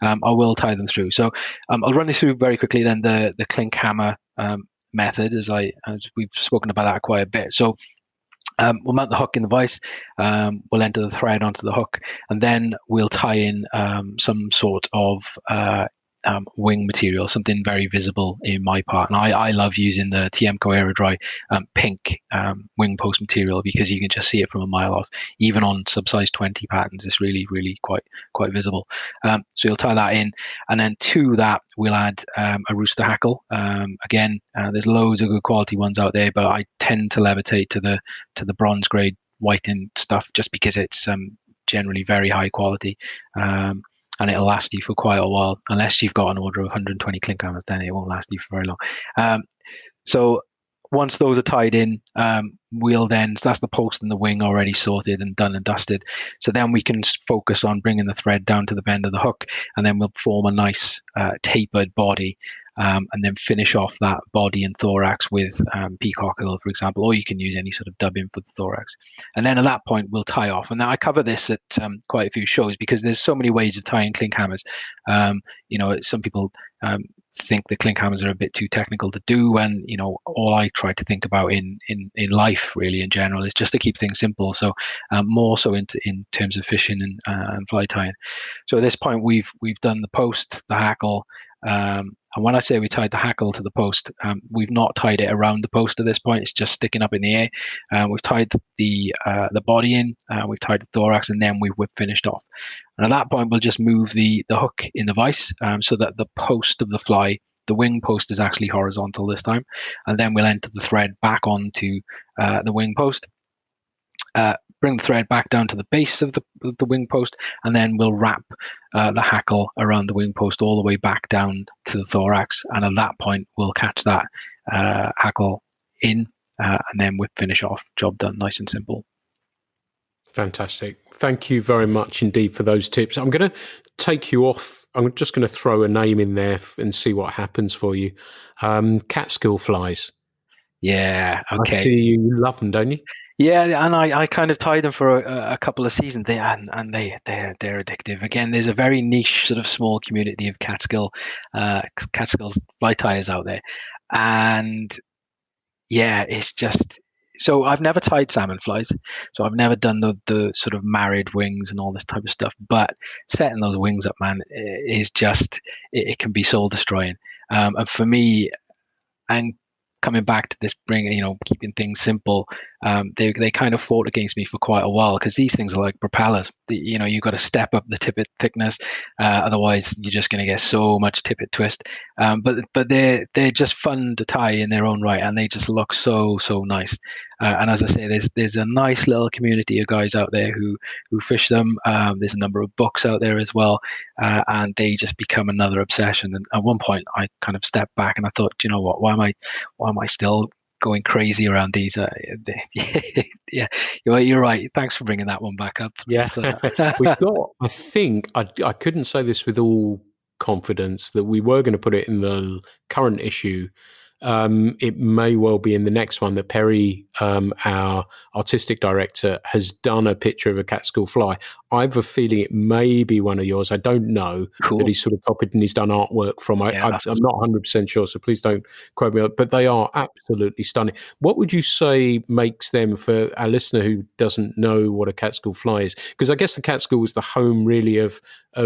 I will tie them through. So I'll run this through very quickly. Then the clink hammer method, as we've spoken about that quite a bit. So we'll mount the hook in the vise, we'll enter the thread onto the hook, and then we'll tie in some sort of wing material, something very visible in my part. And I love using the TMCO Aerodry pink wing post material, because you can just see it from a mile off. Even on sub-size 20 patterns, it's really, really quite visible. So you'll tie that in, and then to that we'll add a rooster hackle. Again, there's loads of good quality ones out there, but I tend to levitate to the bronze grade whitened stuff, just because it's generally very high quality. And it'll last you for quite a while, unless you've got an order of 120 clink hammers, then it won't last you for very long. So once those are tied in, we'll then, so that's the post and the wing already sorted and done and dusted. So then we can focus on bringing the thread down to the bend of the hook, and then we'll form a nice tapered body, and then finish off that body and thorax with peacock herl, for example, or you can use any sort of dubbing for the thorax. And then at that point, we'll tie off. And now I cover this at quite a few shows, because there's so many ways of tying clink hammers. Some people think the clink hammers are a bit too technical to do, and all I try to think about in life, really, in general, is just to keep things simple. So more so in terms of fishing and fly tying. So at this point, we've done the post, the hackle, and when I say we tied the hackle to the post, we've not tied it around the post at this point. It's just sticking up in the air. We've tied the body in, we've tied the thorax, and then we've whip finished off. And at that point, we'll just move the hook in the vise, so that the post of the fly, the wing post, is actually horizontal this time. And then we'll enter the thread back onto the wing post. Bring the thread back down to the base of the wing post, and then we'll wrap the hackle around the wing post all the way back down to the thorax. And at that point, we'll catch that hackle in, and then we'll finish off. Job done, nice and simple. Fantastic. Thank you very much indeed for those tips. I'm going to take you off. I'm just going to throw a name in there and see what happens for you. Catskill flies. Yeah, okay. I see you love them, don't you? Yeah, and I kind of tied them for a couple of seasons. They're addictive. Again, there's a very niche sort of small community of Catskills fly tyers out there, and yeah, it's just. So I've never tied salmon flies, so I've never done the sort of married wings and all this type of stuff. But setting those wings up, man, is just it can be soul destroying. And for me, and coming back to this, keeping things simple, they kind of fought against me for quite a while, because these things are like propellers. You've got to step up the tippet thickness, otherwise you're just going to get so much tippet twist. But they're just fun to tie in their own right, and they just look so nice. And as I say, there's a nice little community of guys out there who fish them. There's a number of books out there as well, and they just become another obsession. And at one point, I kind of stepped back and I thought, you know what? Why am I still going crazy around these? Yeah, you're right. Thanks for bringing that one back up. Yeah, we've got. I think I couldn't say this with all confidence that we were going to put it in the current issue. It may well be in the next one that Perry, our artistic director, has done a picture of a Catskill fly. I have a feeling it may be one of yours. I don't know. Cool. That he's sort of copied and he's done artwork from. I'm not 100% sure, so please don't quote me. But they are absolutely stunning. What would you say makes them, for our listener who doesn't know what a Catskill fly is? Because I guess the Catskill was the home really of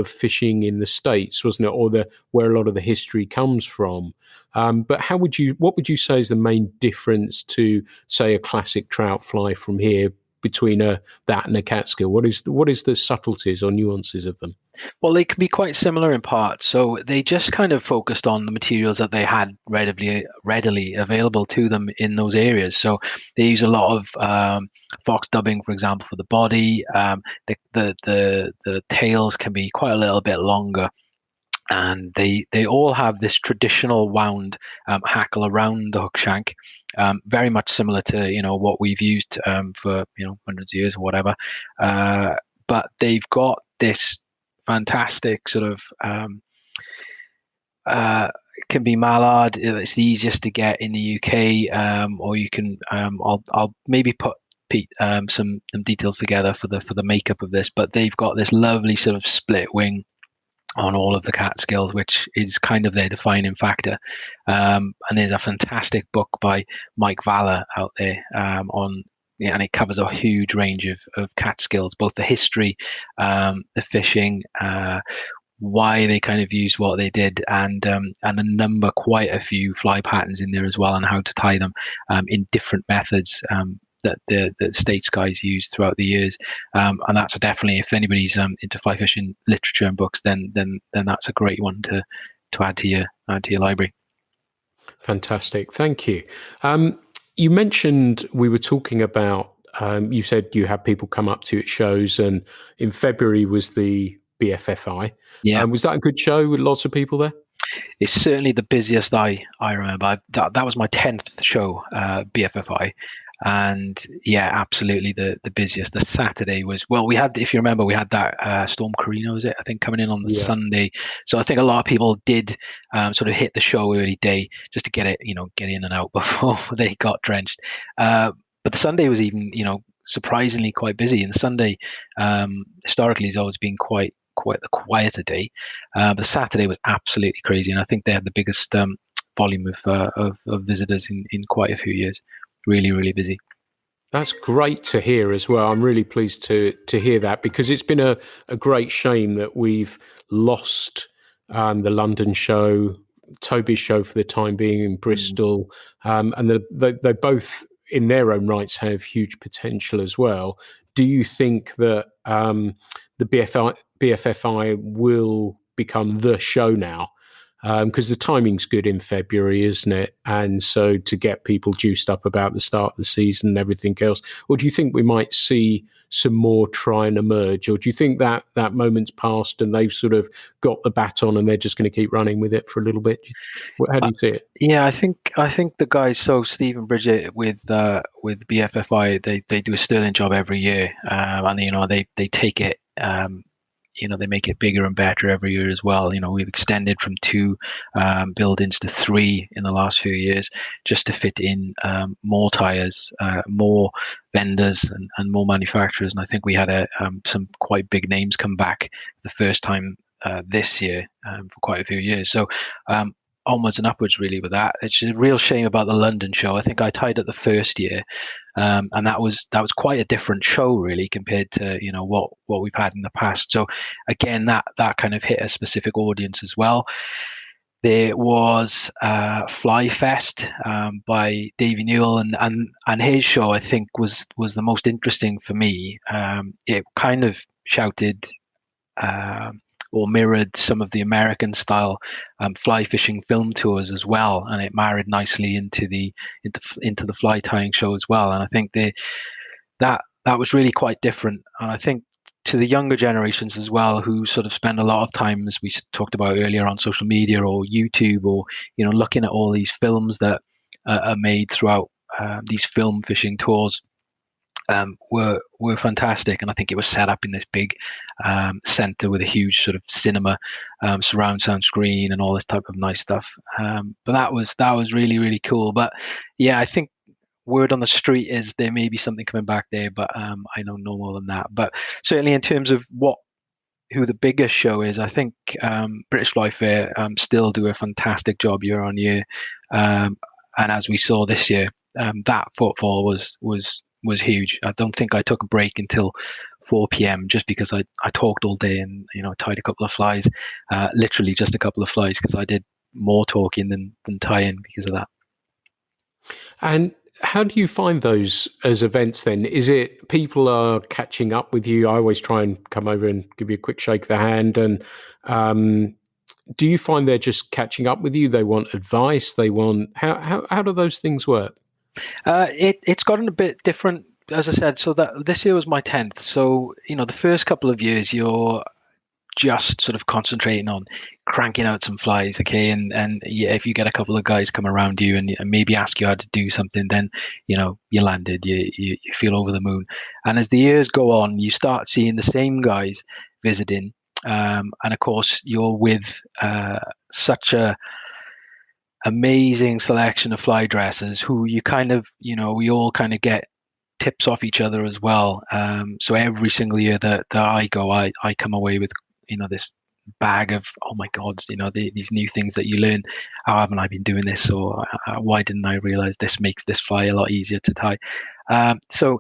fishing in the States, wasn't it? Or where a lot of the history comes from. But what would you say is the main difference to, say, a classic trout fly from here between that and a Catskill? What is the subtleties or nuances of them? Well, they can be quite similar in parts. So they just kind of focused on the materials that they had readily available to them in those areas. So they use a lot of fox dubbing, for example, for the body. The tails can be quite a little bit longer. And they all have this traditional wound hackle around the hook shank, very much similar to what we've used for hundreds of years or whatever. But they've got this fantastic sort of it can be mallard. It's the easiest to get in the UK, or you can. I'll maybe put Pete some details together for the makeup of this. But they've got this lovely sort of split wing on all of the Catskills, which is kind of their defining factor. And there's a fantastic book by Mike Valler out there and it covers a huge range of Catskills, both the history, the fishing, why they kind of used what they did, and the quite a few fly patterns in there as well, and how to tie them in different methods that the States guys used throughout the years. And that's definitely, if anybody's into fly fishing literature and books, then that's a great one to add to your library. Fantastic, thank you. You mentioned, we were talking about, you said you had people come up to you at shows, and in February was the BFFI. Yeah. Was that a good show with lots of people there? It's certainly the busiest I remember. That was my 10th show, BFFI. And yeah, absolutely the busiest. The Saturday was, well, we had, if you remember, we had that Storm Carino, was it? I think coming in on the Sunday. So I think a lot of people did sort of hit the show early day just to get it, get in and out before they got drenched. But the Sunday was even, surprisingly quite busy. And the Sunday historically has always been quite the quieter day. The Saturday was absolutely crazy, and I think they had the biggest volume of visitors in quite a few years. Really, really busy. That's great to hear as well. I'm really pleased to hear that, because it's been a great shame that we've lost the London show, Toby's show for the time being in Bristol, and they both in their own rights have huge potential as well. Do you think that the BFFI will become the show now? Because the timing's good in February, isn't it? And so to get people juiced up about the start of the season and everything else, or do you think we might see some more try and emerge, or do you think that moment's passed and they've sort of got the baton and they're just going to keep running with it for a little bit? How do you see it? Yeah, I think the guys, so Steve and Bridget with BFFI, they do a sterling job every year, and they take it. They make it bigger and better every year as well. We've extended from 2 buildings to 3 in the last few years, just to fit in more tires, more vendors, and more manufacturers. And I think we had some quite big names come back the first time this year for quite a few years. So onwards and upwards really with that. It's a real shame about the London show. I think I tied it the first year, and that was quite a different show really compared to what we've had in the past. So again, that kind of hit a specific audience as well. There was Fly Fest by Davey Newell, and his show I think was the most interesting for me. It kind of shouted or mirrored some of the American style fly fishing film tours as well, and it married nicely into the fly tying show as well. And I think that was really quite different. And I think to the younger generations as well, who sort of spend a lot of time, as we talked about earlier, on social media or YouTube, or looking at all these films that are made throughout these film fishing tours. Were fantastic, and I think it was set up in this big center with a huge sort of cinema, surround sound screen, and all this type of nice stuff. But that was really, really cool. But yeah, I think word on the street is there may be something coming back there, but I know no more than that. But certainly in terms of who the biggest show is, I think British Fly Fair still do a fantastic job year on year, and as we saw this year, that footfall was huge. I don't think I took a break until 4 p.m. just because I talked all day and tied a couple of flies, literally just a couple of flies, because I did more talking than tying because of that. And how do you find those as events then? Is it people are catching up with you? I always try and come over and give you a quick shake of the hand. And do you find they're just catching up with you? They want advice? They want, how do those things work? It's gotten a bit different, as I said. So that this year was my 10th. So the first couple of years you're just sort of concentrating on cranking out some flies, okay, and yeah, if you get a couple of guys come around you and maybe ask you how to do something, then you landed, you feel over the moon. And as the years go on, you start seeing the same guys visiting, and of course you're with such a amazing selection of fly dressers who you kind of, we all kind of get tips off each other as well. So every single year that I go, I come away with, this bag of, oh my God, these new things that you learn. How haven't I been doing this? Or why didn't I realize this makes this fly a lot easier to tie? So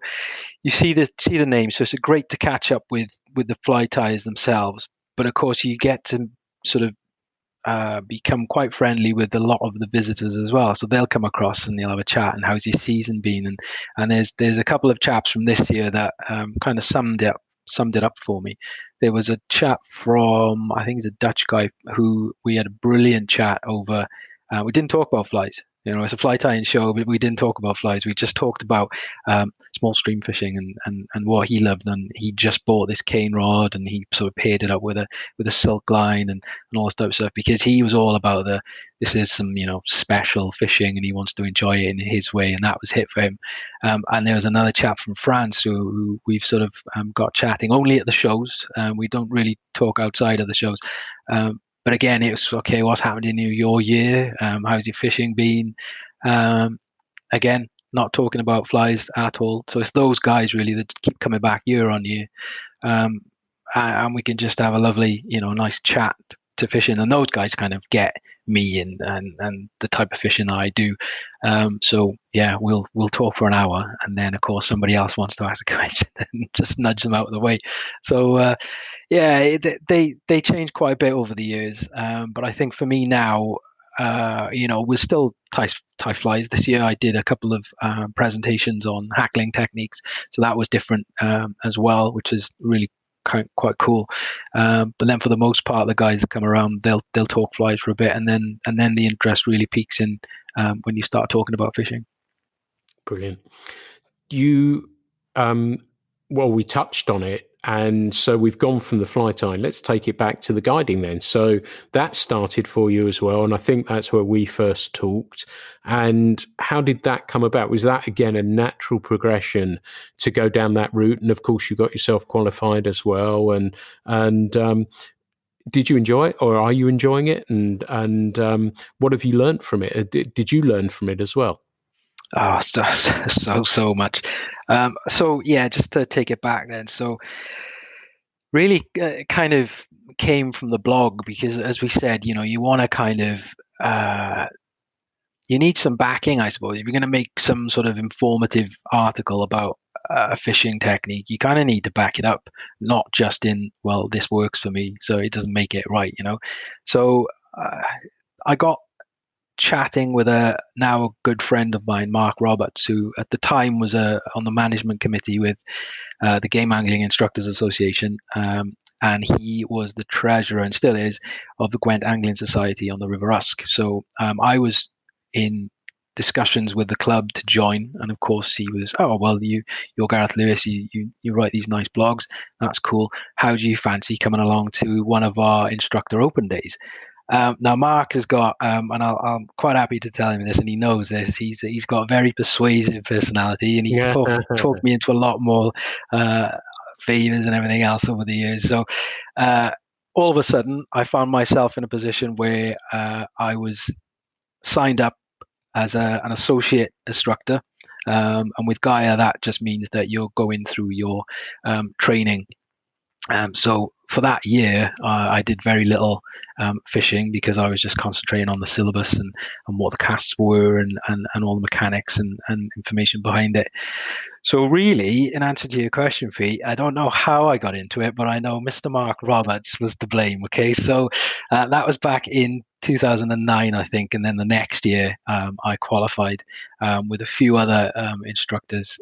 you see the name. So it's great to catch up with the fly tyers themselves. but of course, you get to sort of become quite friendly with a lot of the visitors as well. So they'll come across and they'll have a chat and how's your season been? And there's a couple of chaps from this year that kind of summed it up for me. There was a chap from, I think he's a Dutch guy, who we had a brilliant chat over. We didn't talk about flies. It's a fly tying show, but we didn't talk about flies. We just talked about small stream fishing and what he loved. And he just bought this cane rod and he sort of paired it up with a silk line and all this type of stuff, because he was all about this is some special fishing and he wants to enjoy it in his way, and that was hit for him. And there was another chap from France who we've sort of got chatting only at the shows. We don't really talk outside of the shows. But again, it was okay. What's happened in your year? How's your fishing been? Again, not talking about flies at all. So it's those guys really that keep coming back year on year, and we can just have a lovely, nice chat to fishing. And those guys kind of get me and the type of fishing I do. So yeah, we'll talk for an hour, and then of course somebody else wants to ask a question and just nudge them out of the way. So. Yeah, they changed quite a bit over the years, but I think for me now, we're still tie flies. This year I did a couple of presentations on hackling techniques, so that was different as well, which is really quite cool. But then for the most part, the guys that come around, they'll talk flies for a bit, and then the interest really peaks in when you start talking about fishing. Brilliant. You, well, we touched on it. And so we've gone from the fly tying. Let's take it back to the guiding then. So that started for you as well. And I think that's where we first talked. And how did that come about? Was that, again, a natural progression to go down that route? And of course, you got yourself qualified as well. And did you enjoy it, or are you enjoying it? And what have you learned from it? Did you learn from it as well? Oh, so much. So yeah, just to take it back then. So really kind of came from the blog, because as we said, you want to kind of, you need some backing, I suppose. If you're going to make some sort of informative article about a fishing technique, you kind of need to back it up, not just in, well, this works for me, so it doesn't make it right, So I got chatting with now a good friend of mine, Mark Roberts, who at the time was on the management committee with the Game Angling Instructors Association, and he was the treasurer, and still is, of the Gwent Angling Society on the River Usk. So I was in discussions with the club to join, and of course he was, oh well, you're Gareth Lewis, you write these nice blogs, that's cool, how do you fancy coming along to one of our instructor open days? Now Mark has got, and I'm quite happy to tell him this, and he knows this. He's got a very persuasive personality, and he's talked me into a lot more favors and everything else over the years. So all of a sudden, I found myself in a position where I was signed up as an associate instructor, and with Gaia, that just means that you're going through your training. So for that year, I did very little fishing, because I was just concentrating on the syllabus and what the casts were and all the mechanics and information behind it. So really, in answer to your question, Fee, I don't know how I got into it, but I know Mr. Mark Roberts was to blame. Okay, so that was back in 2009, I think, and then the next year I qualified with a few other instructors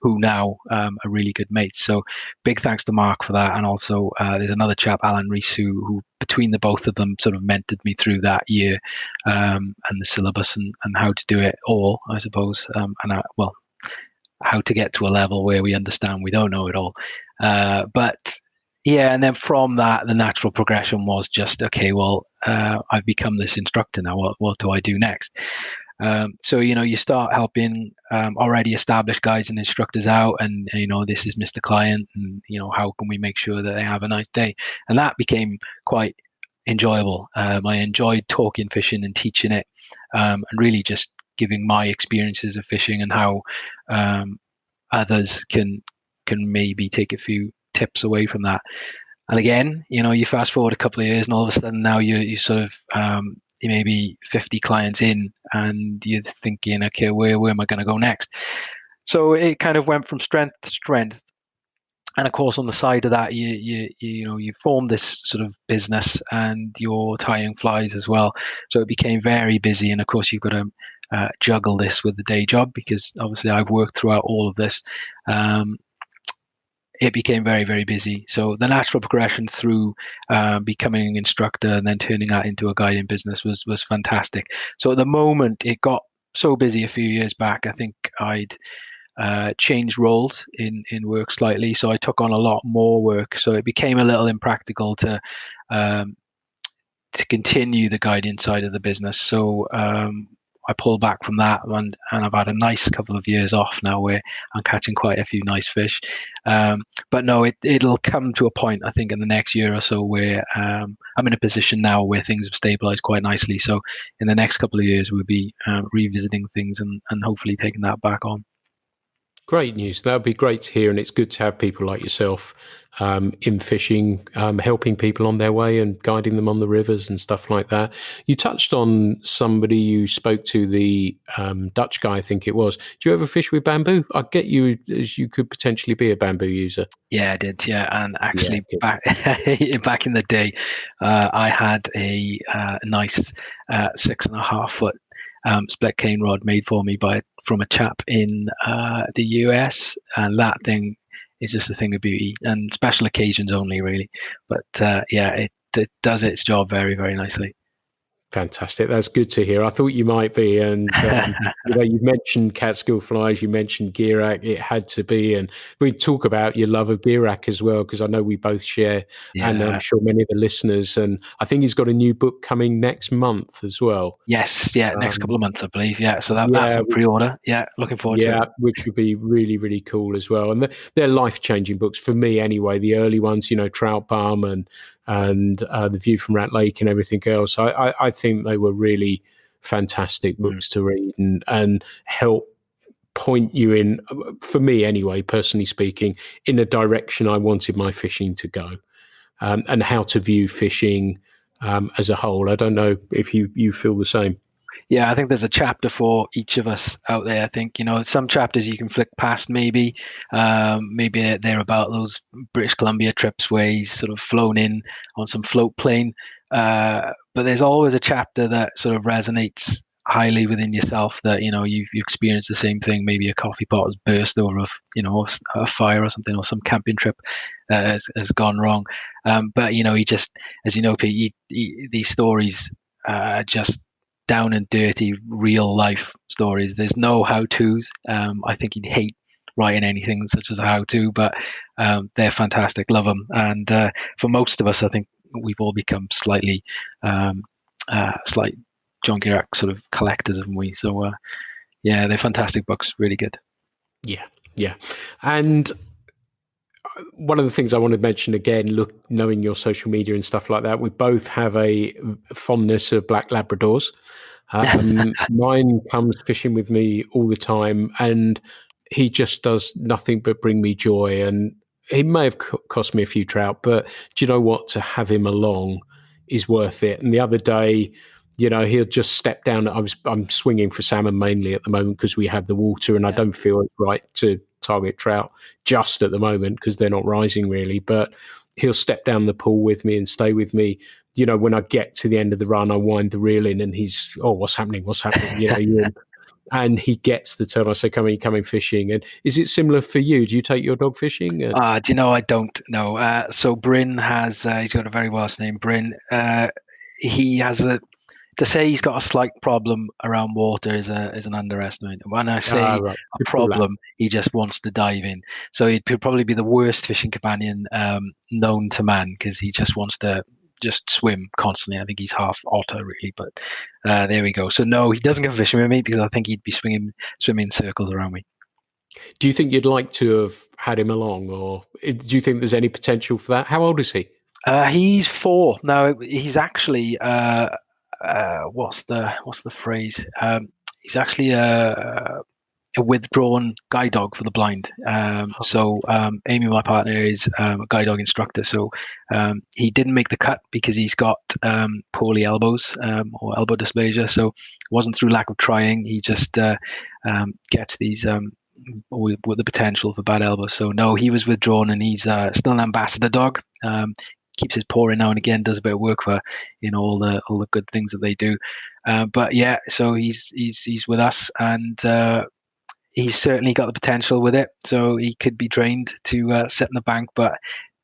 who now are really good mates. So big thanks to Mark for that. And also there's another chap, Alan Rees, who between the both of them sort of mentored me through that year and the syllabus and how to do it all, I suppose. How to get to a level where we understand we don't know it all. But yeah, and then from that, the natural progression was just, okay, well, I've become this instructor now. What do I do next? So, you start helping already established guys and instructors out, and, this is Mr. Client, and, how can we make sure that they have a nice day? And that became quite enjoyable. I enjoyed talking fishing and teaching it, and really just giving my experiences of fishing and how others can maybe take a few tips away from that. And again, you fast forward a couple of years, and all of a sudden now you sort of maybe 50 clients in, and you're thinking, okay, where am I going to go next? So it kind of went from strength to strength. And of course, on the side of that, you form this sort of business, and you're tying flies as well. So it became very busy. And of course, you've got to juggle this with the day job, because obviously I've worked throughout all of this. It became very, very busy. So the natural progression through becoming an instructor and then turning that into a guiding business was fantastic. So at the moment, it got so busy a few years back. I think I'd changed roles in work slightly, so I took on a lot more work. So it became a little impractical to continue the guiding side of the business. So I pulled back from that, and I've had a nice couple of years off now where I'm catching quite a few nice fish. But no, it'll come to a point, I think, in the next year or so where I'm in a position now where things have stabilized quite nicely. So in the next couple of years, we'll be revisiting things and hopefully taking that back on. Great news. That would be great to hear, and it's good to have people like yourself in fishing, helping people on their way and guiding them on the rivers and stuff like that. You touched on somebody you spoke to, the Dutch guy, I think it was. Do you ever fish with bamboo? I get you as you could potentially be a bamboo user. Yeah, I did. Yeah, and actually, back in the day, I had a nice 6.5 foot split cane rod made for me from a chap in the US, and that thing is just a thing of beauty, and special occasions only, really. But it does its job very, very nicely. Fantastic. That's good to hear. I thought you might be. And, you mentioned Catskill flies, you mentioned Gearak. It had to be. And we talk about your love of Gearak as well, because I know we both share, and I'm sure many of the listeners. And I think he's got a new book coming next month as well. Yes. Yeah. Next couple of months, I believe. Yeah. So that's on pre-order. Yeah. Looking forward to it. Yeah, which would be really, really cool as well. And they're life-changing books for me anyway. The early ones, Trout Balm and The View from Rat Lake and everything else. I think they were really fantastic books to read and help point you in, for me anyway, personally speaking, in a direction I wanted my fishing to go, and how to view fishing as a whole. I don't know if you feel the same. Yeah, I think there's a chapter for each of us out there. I think, some chapters you can flick past maybe. Maybe they're about those British Columbia trips where he's sort of flown in on some float plane. But there's always a chapter that sort of resonates highly within yourself, that, you've experienced the same thing. Maybe a coffee pot has burst over, a fire or something, or some camping trip has gone wrong. But, he just, as you know, Pete, these stories are just down and dirty, real life stories. There's no how-tos. I think he'd hate writing anything such as a how-to, but they're fantastic. Love them. And for most of us, I think we've all become slight John Gearak sort of collectors, haven't we? So they're fantastic books. Really good. Yeah. And one of the things I want to mention again, knowing your social media and stuff like that, we both have a fondness of black Labradors. Mine comes fishing with me all the time, and he just does nothing but bring me joy. And he may have cost me a few trout, but do you know what? To have him along is worth it. And the other day, he'll just step down. I'm swinging for salmon mainly at the moment because we have the water, and I don't feel it's right to target trout just at the moment because they're not rising really. But he'll step down the pool with me and stay with me. When I get to the end of the run, I wind the reel in, and he's, what's happening? And he gets the turn. I say, come in fishing. And is it similar for you? Do you take your dog fishing? Do you know, I don't know. So Bryn has, he's got a very Welsh name, Bryn. He has to say he's got a slight problem around water is an underestimate. When I say a problem, he just wants to dive in. So he'd probably be the worst fishing companion known to man, because he just wants to just swim constantly. I think he's half otter really, but there we go. So no, he doesn't go fishing with me because I think he'd be swimming in circles around me. Do you think you'd like to have had him along, or do you think there's any potential for that? How old is he? He's 4 now. He's actually what's the phrase? He's actually a withdrawn guide dog for the blind. So Amy, my partner, is a guide dog instructor. So he didn't make the cut because he's got poorly elbows or elbow dysplasia. So it wasn't through lack of trying. He just gets these with the potential for bad elbows. So no, he was withdrawn, and he's still an ambassador dog. Keeps his paw in now and again, does a bit of work for all the good things that they do. But yeah, so he's with us, and he's certainly got the potential with it. So he could be trained to sit in the bank, but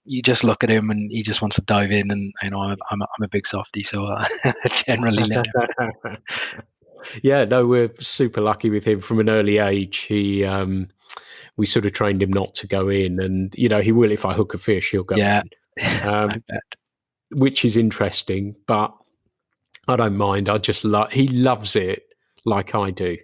you just look at him and he just wants to dive in. And I'm a big softie, so generally let him. Yeah, no, we're super lucky with him from an early age. He we sort of trained him not to go in, and he will, if I hook a fish, he'll go in. I bet. Which is interesting, but I don't mind. I just he loves it like I do.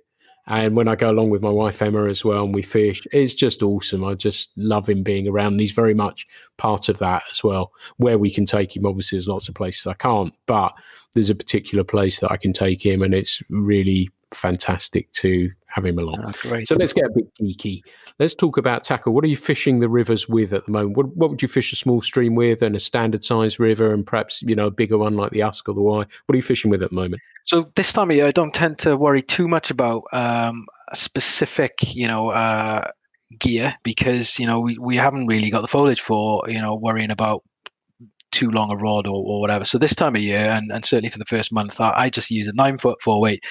And when I go along with my wife Emma as well and we fish, it's just awesome. I just love him being around. And he's very much part of that as well. Where we can take him, obviously there's lots of places I can't, but there's a particular place that I can take him, and it's really fantastic to have him along. Oh, great. So let's get a bit geeky. Let's talk about tackle. What are you fishing the rivers with at the moment? What would you fish a small stream with, and a standard size river, and perhaps a bigger one like the Usk or the Wye? What are you fishing with at the moment? So this time of year, I don't tend to worry too much about a specific gear, because we haven't really got the foliage for worrying about too long a rod or whatever. So this time of year, and certainly for the first month, I just use a 9-foot 4-weight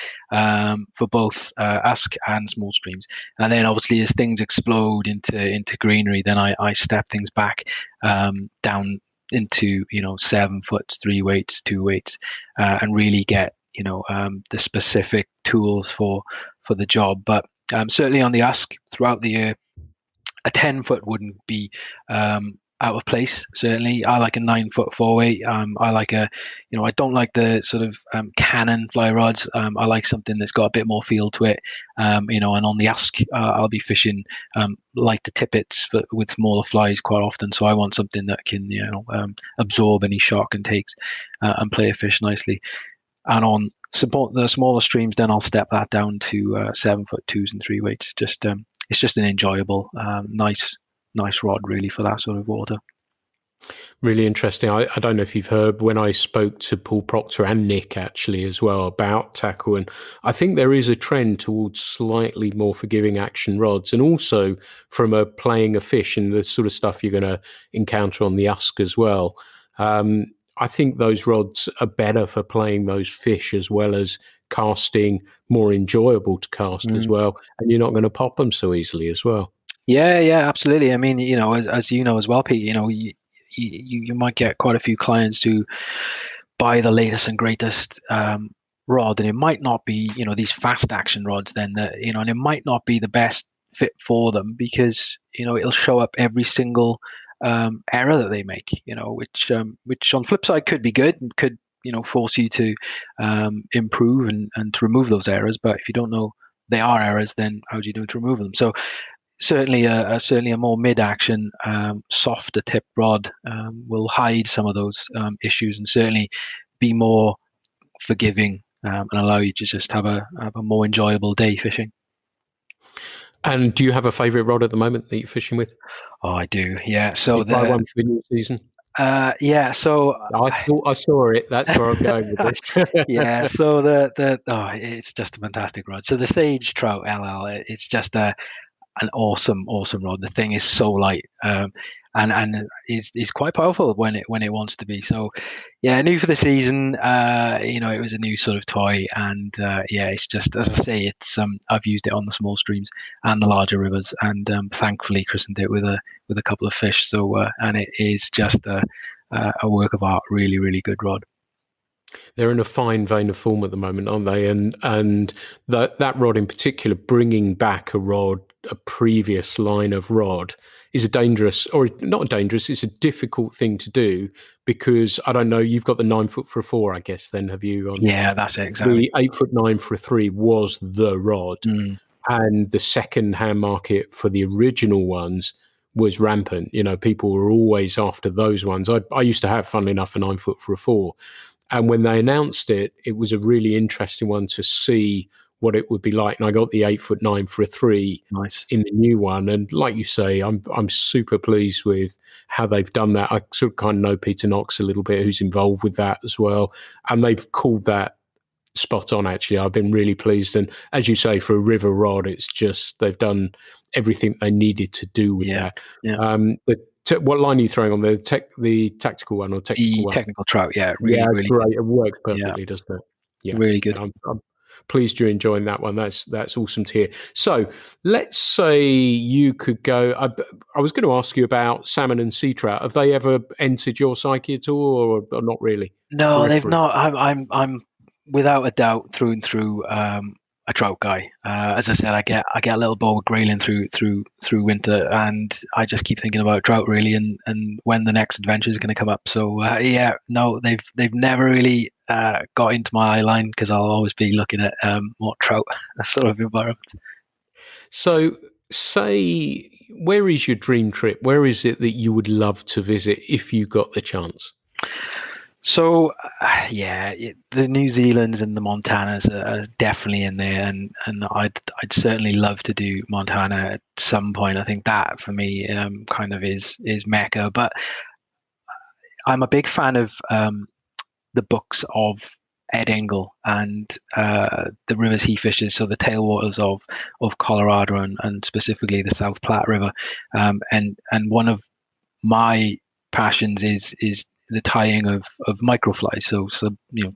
for both Usk and small streams. And then obviously as things explode into greenery, then I step things back down into 7 foot 3 weights, 2 weights, and really get the specific tools for the job. But certainly on the Usk throughout the year, a 10-foot wouldn't be out of place. Certainly, I like a 9-foot 4-weight. I like I don't like the sort of Canon fly rods. I like something that's got a bit more feel to it. And on the Usk, I'll be fishing lighter tippets with smaller flies quite often. So I want something that can absorb any shock and takes and play a fish nicely. And on the smaller streams, then I'll step that down to 7-foot 2s and 3 weights. It's just an enjoyable, nice rod really for that sort of water. Really interesting. I don't know if you've heard, when I spoke to Paul Proctor and Nick actually as well about tackle, and I think there is a trend towards slightly more forgiving action rods, and also from playing a fish and the sort of stuff you're going to encounter on the Usk as well. I think those rods are better for playing those fish as well as casting, more enjoyable to cast as well, and you're not going to pop them so easily as well. Yeah, absolutely. I mean, as you know as well, Pete, you might get quite a few clients who buy the latest and greatest rod, and it might not be, these fast action rods then that, and it might not be the best fit for them, because, it'll show up every single error that they make, which on the flip side could be good and could, force you to improve and to remove those errors. But if you don't know they are errors, then how do you do to remove them? So certainly a more mid-action, softer tip rod will hide some of those issues, and certainly be more forgiving and allow you to just have a more enjoyable day fishing. And do you have a favourite rod at the moment that you're fishing with? Oh, I do. Yeah. So buy one for the new season? Yeah. So I thought I saw it. That's where I'm going with this. Yeah. So it's just a fantastic rod. So the Sage Trout LL, it's just an awesome rod. The thing is so light, and is quite powerful when it wants to be. So yeah, new for the season. It was a new sort of toy, and it's just, as I say, it's I've used it on the small streams and the larger rivers, and thankfully christened it with a couple of fish. So and it is just a work of art. Really, really good rod. They're in a fine vein of form at the moment, aren't they? And that rod in particular, bringing back a previous line of rod, is a dangerous, or not dangerous, it's a difficult thing to do, because I don't know, you've got the 9-foot for a 4, I guess, then, have you? Yeah, that's it, exactly. The 8-foot 9 for a 3 was the rod. And the second hand market for the original ones was rampant. People were always after those ones. I used to have, funnily enough, a 9-foot for a 4. And when they announced it, it was a really interesting one to see what it would be like. And I got the 8-foot 9 for a 3 in the new one. And like you say, I'm super pleased with how they've done that. I sort of kind of know Peter Knox a little bit, who's involved with that as well. And they've called that spot on, actually. I've been really pleased. And as you say, for a river rod, it's just, they've done everything they needed to do with that. Yeah. What line are you throwing on the tactical one or technical The one? technical trout, really, Yeah, really great. good. It works Yeah, perfectly, doesn't it? Yeah, really good. I'm pleased you're enjoying that one. That's awesome to hear. So let's say you could go. I was going to ask you about salmon and sea trout. Have they ever entered your psyche at all, or not really? No, they've Periphery. not. I'm without a doubt through and through a trout guy. As I said, I get a little bored with grayling through winter, and I just keep thinking about trout really, and when the next adventure is going to come up. So yeah, no, they've never really got into my eye line because I'll always be looking at more trout sort of environments. So, say, where is your dream trip? Where is it that you would love to visit if you got the chance? So, yeah, the New Zealands and the Montanas are definitely in there, and I'd certainly love to do Montana at some point. I think that for me kind of is Mecca. But I'm a big fan of the books of Ed Engel and the rivers he fishes, so the tailwaters of Colorado and specifically the South Platte River, and one of my passions is the tying of microflies. So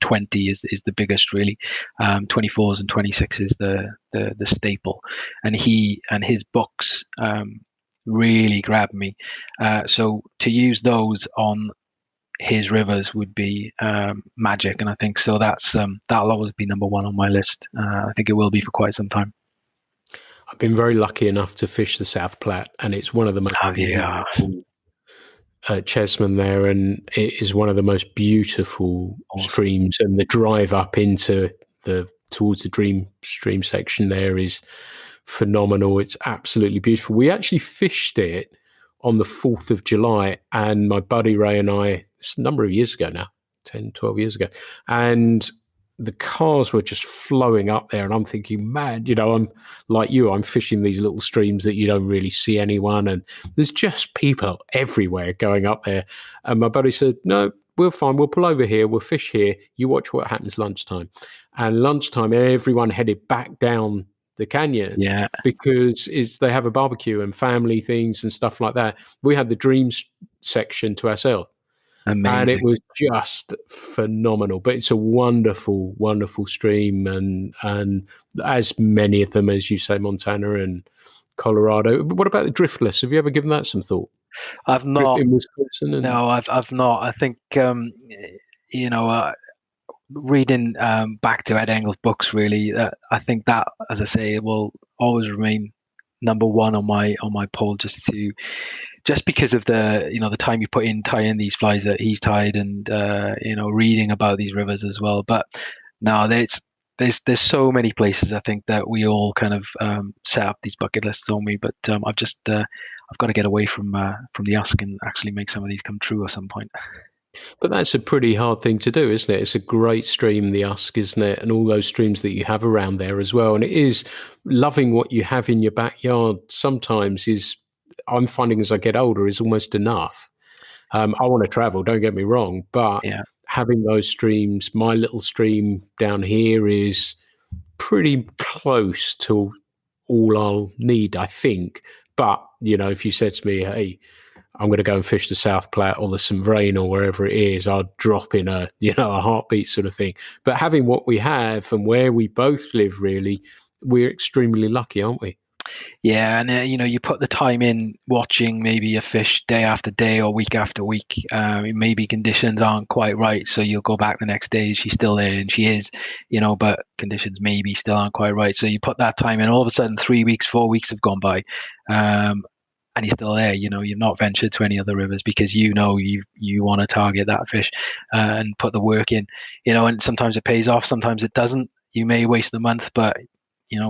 20 is the biggest really. 24s and 26 is the staple, and his books really grabbed me. So to use those on his rivers would be magic, and I think so. That'll always be number one on my list. I think it will be for quite some time. I've been very lucky enough to fish the South Platte, and it's one of the most Yeah. beautiful Chesman there, and it is one of the most beautiful streams. And the drive up towards the Dream Stream section there is phenomenal. It's absolutely beautiful. We actually fished it on the 4th of July, and my buddy Ray and I, it's a number of years ago now, 10, 12 years ago, and the cars were just flowing up there, and I'm thinking, man, I'm like you, I'm fishing these little streams that you don't really see anyone, and there's just people everywhere going up there. And my buddy said, no, we're fine, we'll pull over here, we'll fish here, you watch what happens lunchtime. And lunchtime, everyone headed back down the canyon, Yeah, because they have a barbecue and family things and stuff like that. We had the dreams section to ourselves. amazing. And it was just phenomenal. But it's a wonderful, wonderful stream, and as many of them, as you say, Montana and Colorado. What about the driftless? Have you ever given that some thought? I've not. In Wisconsin? No, I've not. I think reading back to Ed Engel's books, really, I think that, as I say, it will always remain number one on my poll, just because of the time you put in tying these flies that he's tied, and reading about these rivers as well. But no, there's so many places I think that we all kind of set up these bucket lists on me. But I've got to get away from the Usk and actually make some of these come true at some point. But that's a pretty hard thing to do, isn't it? It's a great stream, the Usk, isn't it? And all those streams that you have around there as well. And it is loving what you have in your backyard sometimes I'm finding as I get older, is almost enough. I want to travel, don't get me wrong, but having those streams, my little stream down here is pretty close to all I'll need, I think. But, if you said to me, hey, I'm going to go and fish the South Platte or the St. Vrain or wherever it is, I'd drop in a heartbeat sort of thing. But having what we have and where we both live, really, we're extremely lucky, aren't we? Yeah, and you put the time in watching maybe a fish day after day or week after week. Maybe conditions aren't quite right, so you'll go back the next day. She's still there, and she is, but conditions maybe still aren't quite right. So you put that time in. All of a sudden, 3 weeks, 4 weeks have gone by, and you're still there. You've not ventured to any other rivers because you want to target that fish and put the work in. And sometimes it pays off, sometimes it doesn't. You may waste the month, but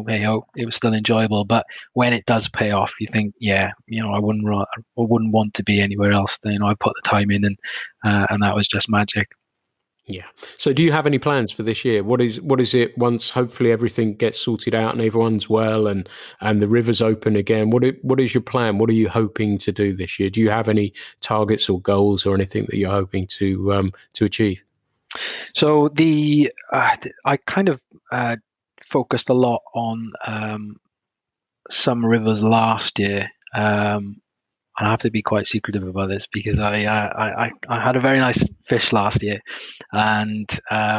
hey, it was still enjoyable. But when it does pay off, you think, I wouldn't want to be anywhere else. I put the time in, and that was just magic. Yeah. So do you have any plans for this year? What is it once hopefully everything gets sorted out and everyone's well and the river's open again? What is your plan? What are you hoping to do this year? Do you have any targets or goals or anything that you're hoping to achieve? So I kind of focused a lot on some rivers last year. And I have to be quite secretive about this because I had a very nice fish last year, and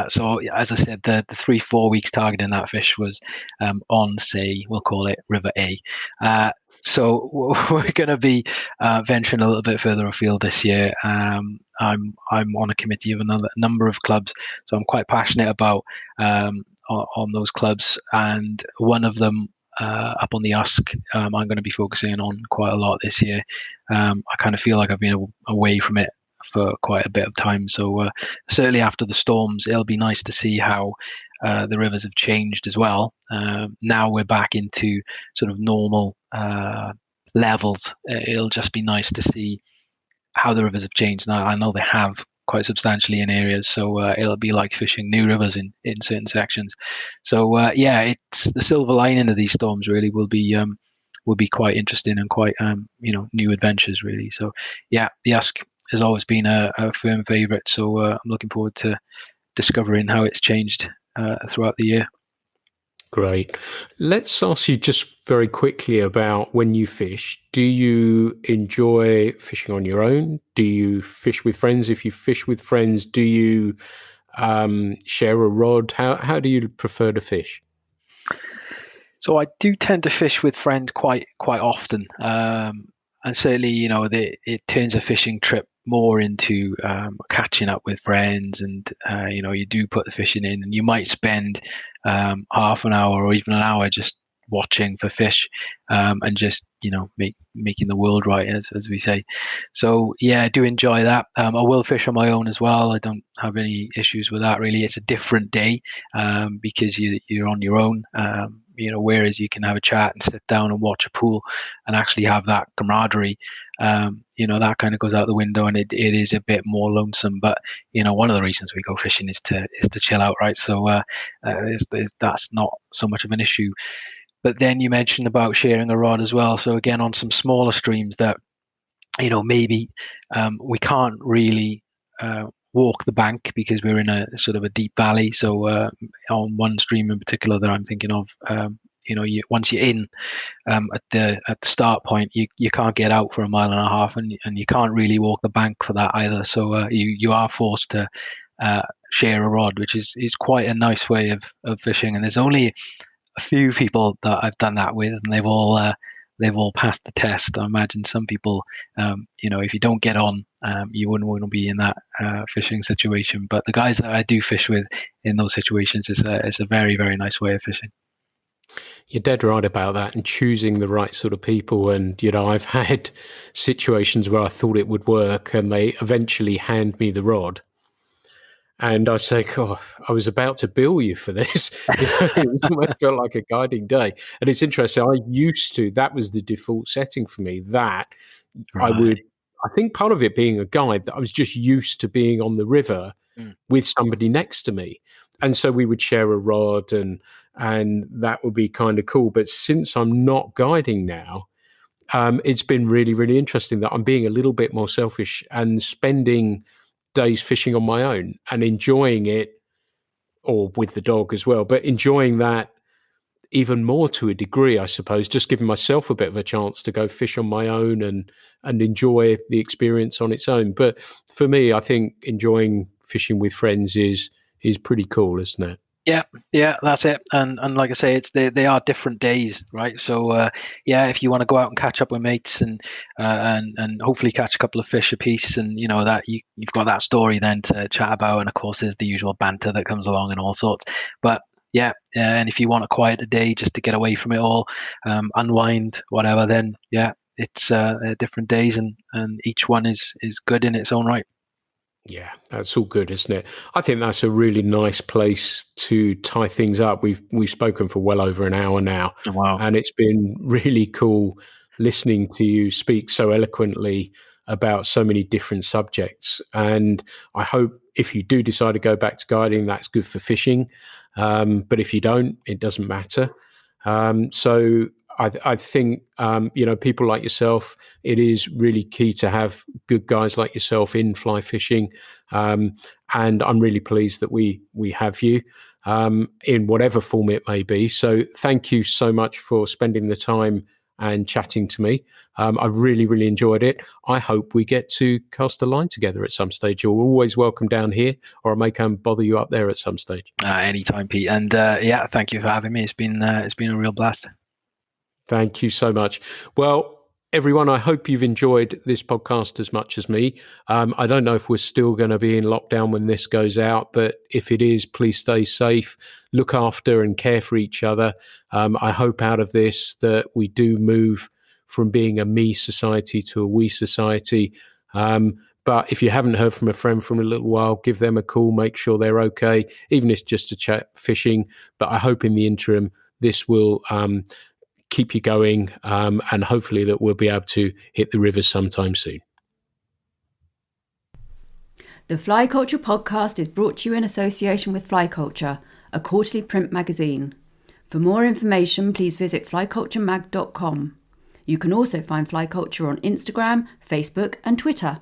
so as I said, the 3-4 weeks targeting that fish was on, say, we'll call it River A. So we're going to be venturing a little bit further afield this year. I'm on a committee of a number of clubs, so I'm quite passionate about on those clubs, and one of them up on the Usk, I'm going to be focusing on quite a lot this year. I kind of feel like I've been away from it for quite a bit of time. So certainly after the storms, it'll be nice to see how the rivers have changed as well. Now we're back into sort of normal levels. It'll just be nice to see how the rivers have changed. Now I know they have quite substantially in areas, so it'll be like fishing new rivers in certain sections. So it's the silver lining of these storms really will be quite interesting and quite new adventures really. So yeah, the Usk has always been a firm favourite, so I'm looking forward to discovering how it's changed throughout the year. Great. Let's ask you just very quickly about when you fish. Do you enjoy fishing on your own? Do you fish with friends? If you fish with friends, do you share a rod? How do you prefer to fish? So I do tend to fish with friends quite often, and certainly it turns a fishing trip more into catching up with friends, and you do put the fishing in, and you might spend half an hour or even an hour just watching for fish, and just making the world right, as we say. So yeah, I do enjoy that. I will fish on my own as well. I don't have any issues with that really. It's a different day because you're on your own. Whereas you can have a chat and sit down and watch a pool and actually have that camaraderie, that kind of goes out the window, and it is a bit more lonesome. But one of the reasons we go fishing is to chill out, right? So that's not so much of an issue. But then you mentioned about sharing a rod as well. So again, on some smaller streams that maybe we can't really walk the bank because we're in a sort of a deep valley. So on one stream in particular that I'm thinking of, once you're in at the start point, you can't get out for a mile and a half, and you can't really walk the bank for that either. So you are forced to share a rod, which is quite a nice way of fishing. And there's only a few people that I've done that with, and they've all passed the test. I imagine some people, if you don't get on, you wouldn't want to be in that fishing situation. But the guys that I do fish with in those situations is a very, very nice way of fishing. You're dead right about that, and choosing the right sort of people. And, I've had situations where I thought it would work and they eventually hand me the rod. And I say, God, I was about to bill you for this. It felt like a guiding day. And it's interesting. That was the default setting for me, that Right. I think part of it being a guide, that I was just used to being on the river with somebody next to me. And so we would share a rod and that would be kind of cool. But since I'm not guiding now, it's been really, really interesting that I'm being a little bit more selfish and spending days fishing on my own and enjoying it, or with the dog as well, but enjoying that even more to a degree, I suppose, just giving myself a bit of a chance to go fish on my own and enjoy the experience on its own. But for me, I think enjoying fishing with friends is pretty cool, isn't it? Yeah, that's it. And like I say, they are different days, right? So if you want to go out and catch up with mates and hopefully catch a couple of fish apiece, and that you've got that story then to chat about, and of course there's the usual banter that comes along and all sorts. But and if you want a quieter day just to get away from it all, unwind, whatever, then it's different days, and each one is good in its own right. Yeah, that's all good, isn't it? I think that's a really nice place to tie things up. We've spoken for well over an hour now, Wow. and it's been really cool listening to you speak so eloquently about so many different subjects. And I hope if you do decide to go back to guiding, that's good for fishing. But if you don't, it doesn't matter. So I think, people like yourself, it is really key to have good guys like yourself in fly fishing. And I'm really pleased that we have you in whatever form it may be. So thank you so much for spending the time and chatting to me. I've really, really enjoyed it. I hope we get to cast a line together at some stage. You're always welcome down here, or I may come bother you up there at some stage. Anytime, Pete. And thank you for having me. It's been a real blast. Thank you so much. Well, everyone, I hope you've enjoyed this podcast as much as me. I don't know if we're still going to be in lockdown when this goes out, but if it is, please stay safe, look after and care for each other. I hope out of this that we do move from being a me society to a we society. But if you haven't heard from a friend from a little while, give them a call, make sure they're okay, even if it's just to chat fishing. But I hope in the interim, this will keep you going, and hopefully that we'll be able to hit the rivers sometime soon. The Fly Culture podcast is brought to you in association with Fly Culture, a quarterly print magazine. For more information, please visit flyculturemag.com. You can also find Fly Culture on Instagram, Facebook and Twitter.